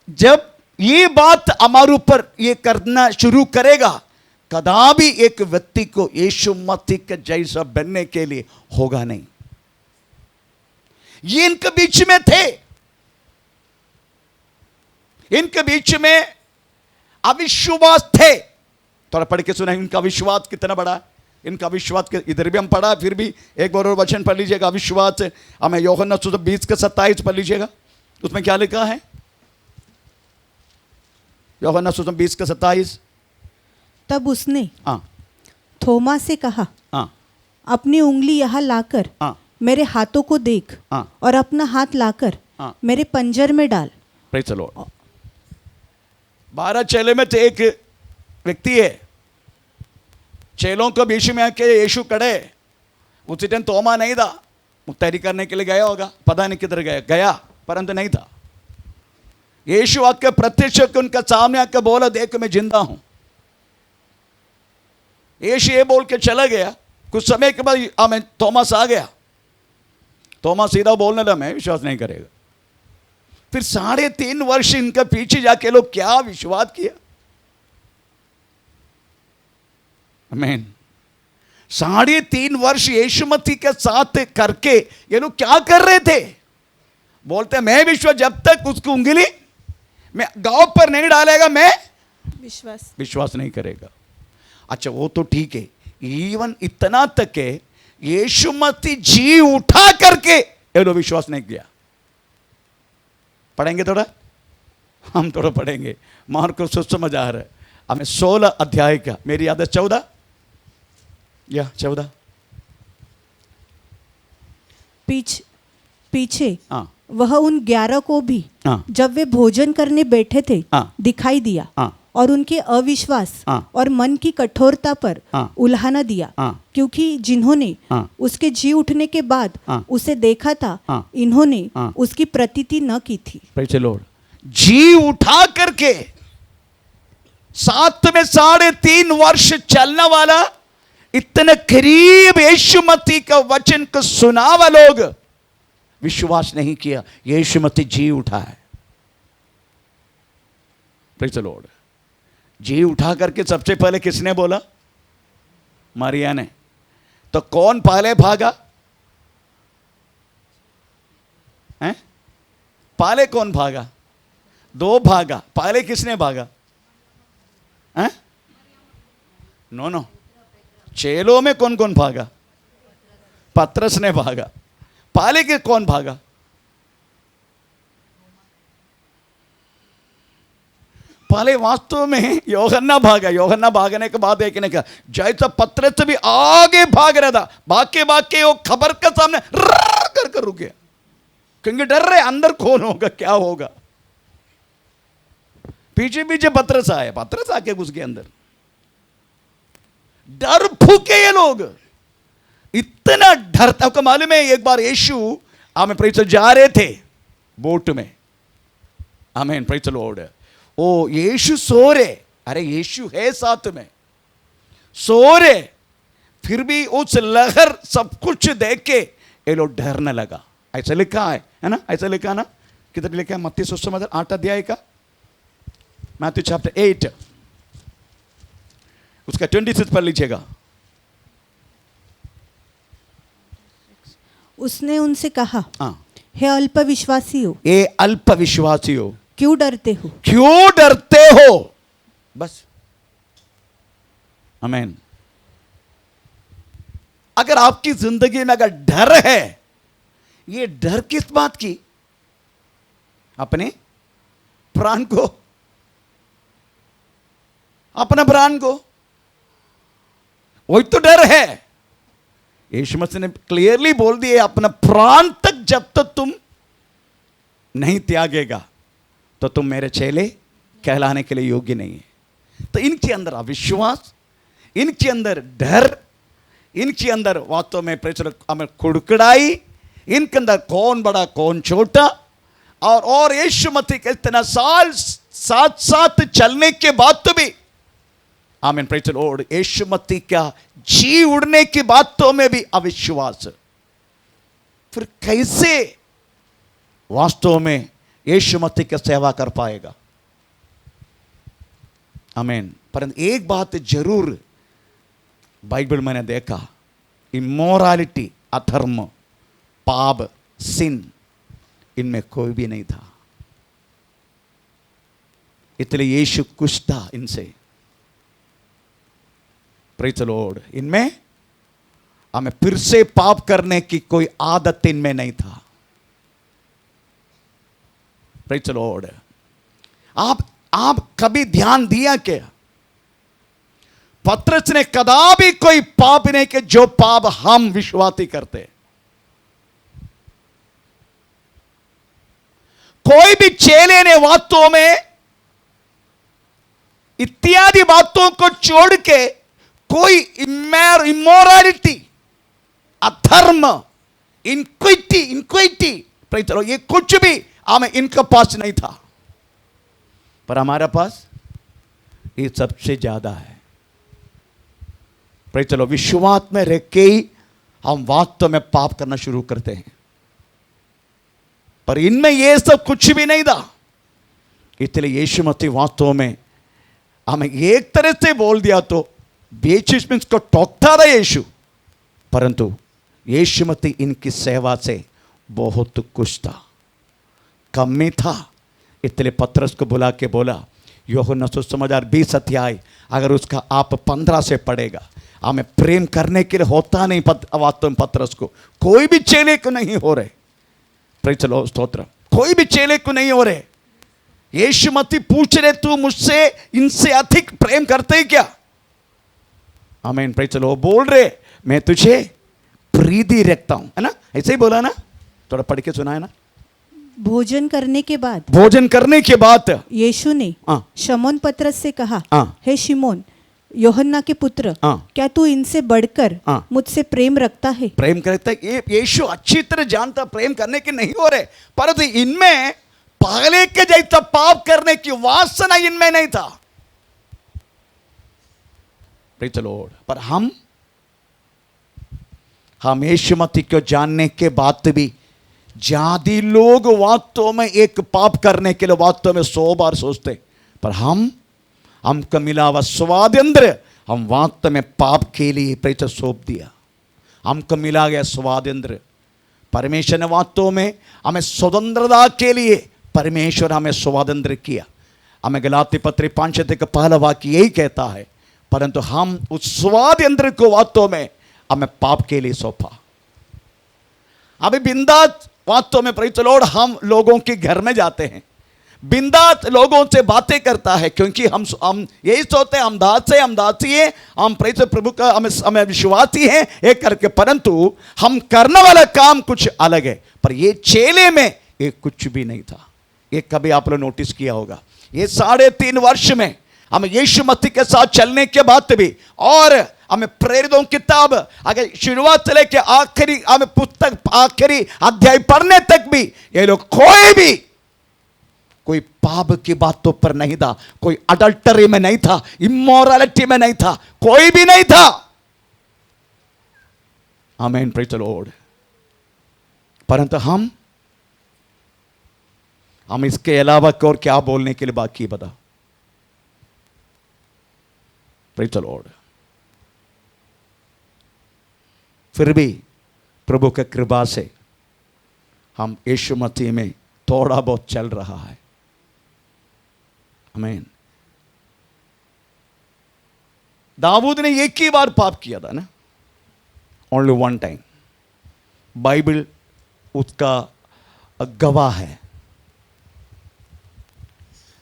जब ये बात हमारे ऊपर ये करना शुरू करेगा, कदापि एक व्यक्ति को यीशु मसीह के जैसा बनने के लिए होगा नहीं। ये इनके बीच में थे, इनके बीच में अविश्वास थे। थोड़ा पढ़ के सुना इनका विश्वास कितना बड़ा, इनका विश्वास के इधर भी हम पढ़ा, फिर भी एक बार और वचन पढ़ लीजिएगा विश्वास। हमें यूहन्ना 20:27 पढ़ लीजिएगा, उसमें क्या लिखा है? यूहन्ना 20:27। तब उसने थोमा से कहा, अपनी उंगली यहाँ लाकर मेरे हाथों को देख, और अपना हाथ लाकर मेरे पंजर में डाल। Praise the Lord. 12 चेले में से एक व्यक्ति है, चेलों को बीच में आके यीशु खड़े। उसी दिन तोमा नहीं था, तैयारी करने के लिए गया होगा, पता नहीं किधर गया, परंतु नहीं था। यीशु आके प्रत्यक्ष उनका सामने आके बोला, देख मैं जिंदा हूं। यीशु ये बोल के चला गया। कुछ समय के बाद हमें थॉमस आ गया। थॉमस सीधा बोलने लगा, मैं विश्वास नहीं करेगा। फिर 3.5 वर्ष इनका पीछे जाके लोग क्या विश्वास किया। आमीन। 3.5 वर्ष यीशु मसीह के साथ करके ये लोग क्या कर रहे थे? बोलते मैं विश्वास, जब तक उसकी उंगली मैं गांव पर नहीं डालेगा मैं विश्वास नहीं करेगा। अच्छा वो तो ठीक है, इवन इतना तक है यीशु मसीह जी उठा करके ये लोग विश्वास नहीं किया। पढ़ेंगे थोड़ा, हम थोड़ा पढ़ेंगे, मार्को समझ आ रहा है हमें 16 अध्याय का, मेरी याद है 14 या 14 पीछे हाँ वह उन 11 को भी हाँ। जब वे भोजन करने बैठे थे हाँ। दिखाई दिया हाँ। और उनके अविश्वास हाँ। और मन की कठोरता पर हाँ। उल्हाना दिया, हाँ। क्योंकि जिन्होंने हाँ। उसके जी उठने के बाद हाँ। उसे देखा था हाँ। इन्होंने हाँ। उसकी प्रतीति न की थी। Praise the Lord. जी उठा करके साथ में 3.5 वर्ष चलने वाला, इतने करीब यीशु मसीह का वचन को सुनावा लोग विश्वास नहीं किया। यीशु मसीह जी उठा है। Praise the Lord. जी उठा करके सबसे पहले किसने बोला? मारिया ने। तो कौन पहले भागा? हैं? पहले कौन भागा? 2 भागा। पहले किसने भागा? हैं? नो, चेलों में कौन कौन भागा? पतरस ने भागा। पहले के कौन भागा? पहले वास्तव में यूहन्ना भागा। यूहन्ना भागने के बाद एक ने कहा, जैसा पतरस भी आगे भाग रहा था, भागे वो खबर के सामने कर रुक गया, क्योंकि डर रहे अंदर कौन होगा, क्या होगा। पीछे पीछे पतरस आया, पतरस आके घुस गए अंदर। डर फूके ये लोग, इतना डरता। आपको मालूम है एक बार यीशु हमें प्रेज़ जा रहे थे बोट में, आमीन, प्रेज़ द लॉर्ड। ओ यीशु सो रहे, अरे यीशु है साथ में, सो रहे, फिर भी उस लहर सब कुछ देख के ये लोग डरने लगा। ऐसा लिखा है ना, ऐसा लिखा ना, किधर लिखा है? मत्ती सुसमाचार 8 अध्याय का, मैथ्यू चैप्टर 8 उसका 26 पढ़ लीजिएगा। उसने उनसे कहा, हाँ, हे अल्पविश्वासियों, ये अल्पविश्वासियों, क्यों डरते हो? क्यों डरते हो? बस, आमीन। अगर आपकी जिंदगी में अगर डर है, ये डर किस बात की? अपने प्राण को, अपना प्राण को, वही तो डर है। यीशु मसीह ने क्लियरली बोल दिया, अपना प्राण तक जब तक तुम नहीं त्यागेगा तो तुम मेरे चेले कहलाने के लिए योग्य नहीं है। तो इनके अंदर अविश्वास, इनके अंदर डर, इनके अंदर वास्तव में हमें कुड़कुड़ाई, इनके अंदर कौन बड़ा कौन छोटा, और यीशु मसीह के इतना साल साथ साथ चलने के बाद तो भी, आमीन, प्रेज़ द लॉर्ड, यीशु मसीह का जी उड़ने की बातों में भी अविश्वास। फिर कैसे वास्तव में यीशु मसीह की सेवा कर पाएगा? आमीन। परंतु एक बात जरूर बाइबल मैंने देखा, इमोरालिटी, अधर्म, पाप, सिन, इनमें कोई भी नहीं था। इसलिए यीशु खुश था इनसे। Praise the Lord. इनमें हमें फिर से पाप करने की कोई आदत इनमें नहीं था। Praise the Lord. आप कभी ध्यान दिया क्या? पतरस ने कदापि कोई पाप नहीं किया जो पाप हम विश्वासी करते। कोई भी चेले ने वास्तव में इत्यादि बातों को छोड़ के कोई इमोरालिटी, अधर्म, इनक्विटी, ये कुछ भी हमें इनके पास नहीं था, पर हमारे पास ये सबसे ज्यादा है। चलो विश्वास में रह के ही हम वास्तव में पाप करना शुरू करते हैं, पर इनमें ये सब कुछ भी नहीं था। इसलिए यीशु मसीह वास्तव में हमें एक तरह से बोल दिया तो बीच में इसको टोकता था यीशु, परंतु यीशु मसीह इनकी सेवा से बहुत खुश था, कमी था। इसलिए पतरस को बुला के बोला, यूहन्ना सुसमाचार 20 अध्याय अगर उसका आप 15 से पढ़ेगा, हमें प्रेम करने के लिए होता नहीं वास्तव में पतरस को कोई भी चेले को नहीं हो रहे। प्रेज़ द लॉर्ड, स्तोत्र। कोई भी चेले को नहीं हो रहे। यीशु मसीह पूछ रहे तू मुझसे इनसे अधिक प्रेम करते क्या? आमीन। Praise the Lord. बोल रहे मैं तुझे प्रीति रखता हूं, है ना? ऐसे ही बोला ना, थोड़ा पढ़ के सुनाए ना। भोजन करने के बाद यीशु ने शमौन पतरस से कहा, हे शिमोन यूहन्ना के पुत्र, क्या तू इनसे बढ़कर मुझसे प्रेम रखता है? प्रेम करता है। ये यीशु अच्छी तरह जानता प्रेम करने के नहीं हो रहे, परंतु इनमें पहले के जैसा पाप करने की वासना इनमें नहीं था। Praise the Lord. पर हम यीशु मसीह को जानने के बाद भी जाति लोग वास्तव में एक पाप करने के लिए वास्तव में 100 बार सोचते, पर हमको मिला हुआ स्वातंत्र, हम वास्तव में पाप के लिए प्रेरित सौंप दिया। हमको मिला गया स्वातंत्र। परमेश्वर ने वास्तव में हमें स्वतंत्रता के लिए परमेश्वर हमें स्वातंत्र किया। हमें गलाती पत्री 5 का पहला वाक्य यही कहता है, परंतु हम उस स्वातंत्र को वास्तव में हमें पाप के लिए सौंपा। अभी बिंदास वास्तव में प्रेज़ द लॉर्ड हम लोगों के घर में जाते हैं, बिंदास लोगों से बातें करता है, क्योंकि हम यही सोचते हैं हम दासी है, हम प्रेज़ प्रभु का हमें विश्वासी हैं एक करके, परंतु हम करने वाला काम कुछ अलग है। पर ये चेले में ये कुछ भी नहीं था। ये कभी आप लोग नोटिस किया होगा, ये 3.5 वर्ष में हम यीशु मसीह के साथ चलने के बाद भी, और हमें प्रेरितों की किताब अगर शुरुआत से लेकर आखिरी हमें पुस्तक आखिरी अध्याय पढ़ने तक भी ये लोग कोई पाप की बातों पर नहीं था, कोई अडल्टरी में नहीं था, इमोरालिटी में नहीं था, कोई भी नहीं था। आमीन। Praise the Lord. परंतु हम इसके अलावा और क्या बोलने के लिए बाकी बता? Praise the Lord. फिर भी प्रभु के कृपा से हम यीशु मसीह में थोड़ा बहुत चल रहा है। आमीन। दाऊद ने एक ही बार पाप किया था ना, ओनली वन टाइम। बाइबल उसका गवाह है।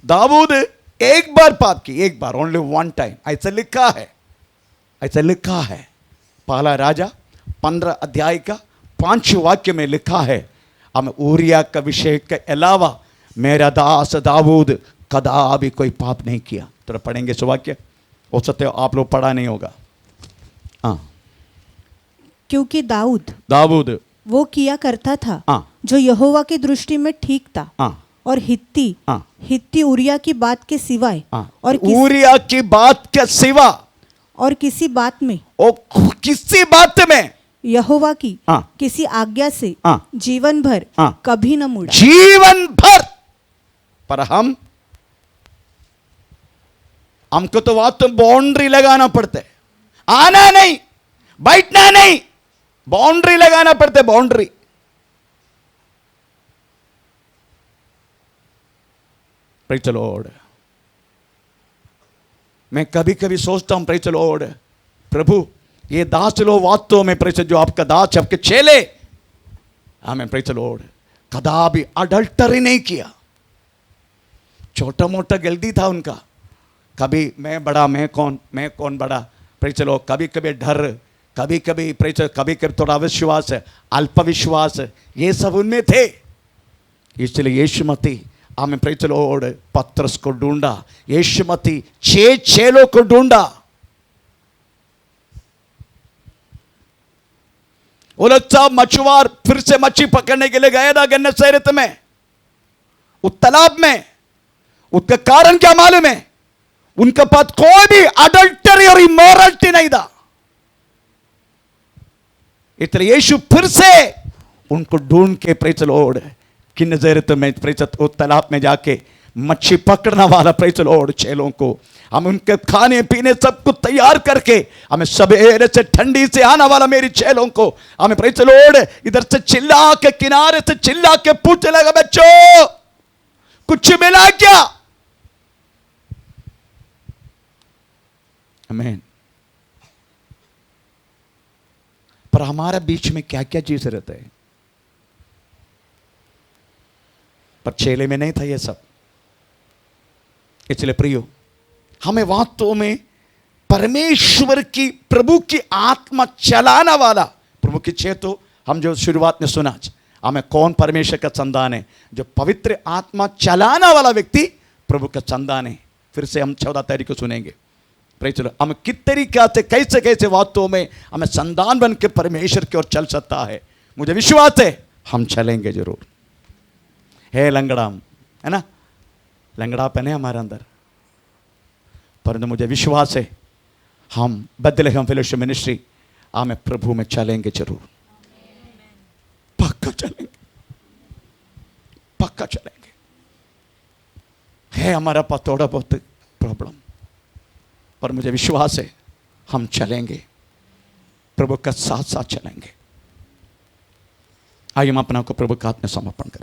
दाऊद एक बार पाप की, एक बार, ओनली वन टाइम। ऐसा लिखा है पहला राजा 15 अध्याय का 5 वाक्य में लिखा है, हम ऊरिया का विषय के अलावा मेरा दास दाऊद कदापि कोई पाप नहीं किया। तो पढ़ेंगे इस वाक्य, हो सकते हो आप लोग पढ़ा नहीं होगा। क्योंकि दाऊद वो किया करता था जो यहोवा की दृष्टि में ठीक था, और हित्ती ऊरिया की बात के सिवाय और ऊरिया की बात के सिवा और किसी बात में यहोवा की किसी आज्ञा से जीवन भर कभी न मुड़ा। जीवन भर। पर हमको तो वास्तव में बाउंड्री लगाना पड़ता है, आना नहीं, बैठना नहीं, बाउंड्री लगाना पड़ता है, बाउंड्री। Praise the Lord. मैं कभी कभी सोचता हूं, प्रेज़ द लॉर्ड, प्रभु ये दास लोग वास्तव में प्रेज़ जो आपका दास, आपके चेले, आमीन, प्रेज़ द लॉर्ड, कदापि अडल्टरी नहीं किया। छोटा मोटा गलती था उनका, कभी मैं बड़ा, मैं कौन बड़ा, प्रेज़ द लॉर्ड, कभी कभी डर, कभी कभी प्रेज़, कभी कभी थोड़ा अविश्वास, अल्प विश्वास, ये सब उनमें थे। इसलिए यीशु मसीह हमें प्रेज़ द लॉर्ड पतरस को ढूंढा, यीशु मसीह 6 चेलों को ढूंढा। वो लोग सब मछुआर फिर से मच्छी पकड़ने के लिए गए था गन्नेसरेत में, उस तालाब में। उसका कारण क्या मालूम है? उनके पास कोई भी अडल्टरी और इमोरलिटी नहीं था। इसलिए यीशु फिर से उनको ढूंढ के प्रेज़ द लॉर्ड किन्नजरत में प्रेज़ उस तालाब में जाके मच्छी पकड़ने वाला प्रेज़ द लॉर्ड चेलों को हम उनके खाने पीने सब कुछ तैयार करके, हमें सवेरे से ठंडी से आने वाला मेरी चेलों को हमें प्रेज़ द लॉर्ड इधर से चिल्ला के, किनारे से चिल्ला के पूछने लगा, बच्चों कुछ मिला क्या? आमीन। पर हमारे बीच में क्या क्या चीज रहते हैं, पर चेले में नहीं था ये सब। इसलिए प्रियो, हमें वास्तव में परमेश्वर की, प्रभु की आत्मा चलाना वाला, प्रभु की चेतो हम जो शुरुआत में सुना, हमें कौन परमेश्वर का संतान है, जो पवित्र आत्मा चलाना वाला व्यक्ति प्रभु का संतान है। फिर से हम 14 तारीख को सुनेंगे। हम किस तरीके से, कैसे कैसे वास्तव में हमें संतान बन के परमेश्वर की ओर चल सकता है। मुझे विश्वास है हम चलेंगे जरूर। है लंगड़ा, है ना, लंगड़ापन है हमारे अंदर, परंतु मुझे विश्वास है हम बेथलेहम फेलोशिप मिनिस्ट्री हमें प्रभु में चलेंगे जरूर, पक्का चलेंगे, पक्का चलेंगे। है हमारा पास थोड़ा बहुत प्रॉब्लम, पर मुझे विश्वास है हम चलेंगे, प्रभु का साथ साथ चलेंगे। आइए हम अपना को प्रभु का हाथ में समर्पण करें।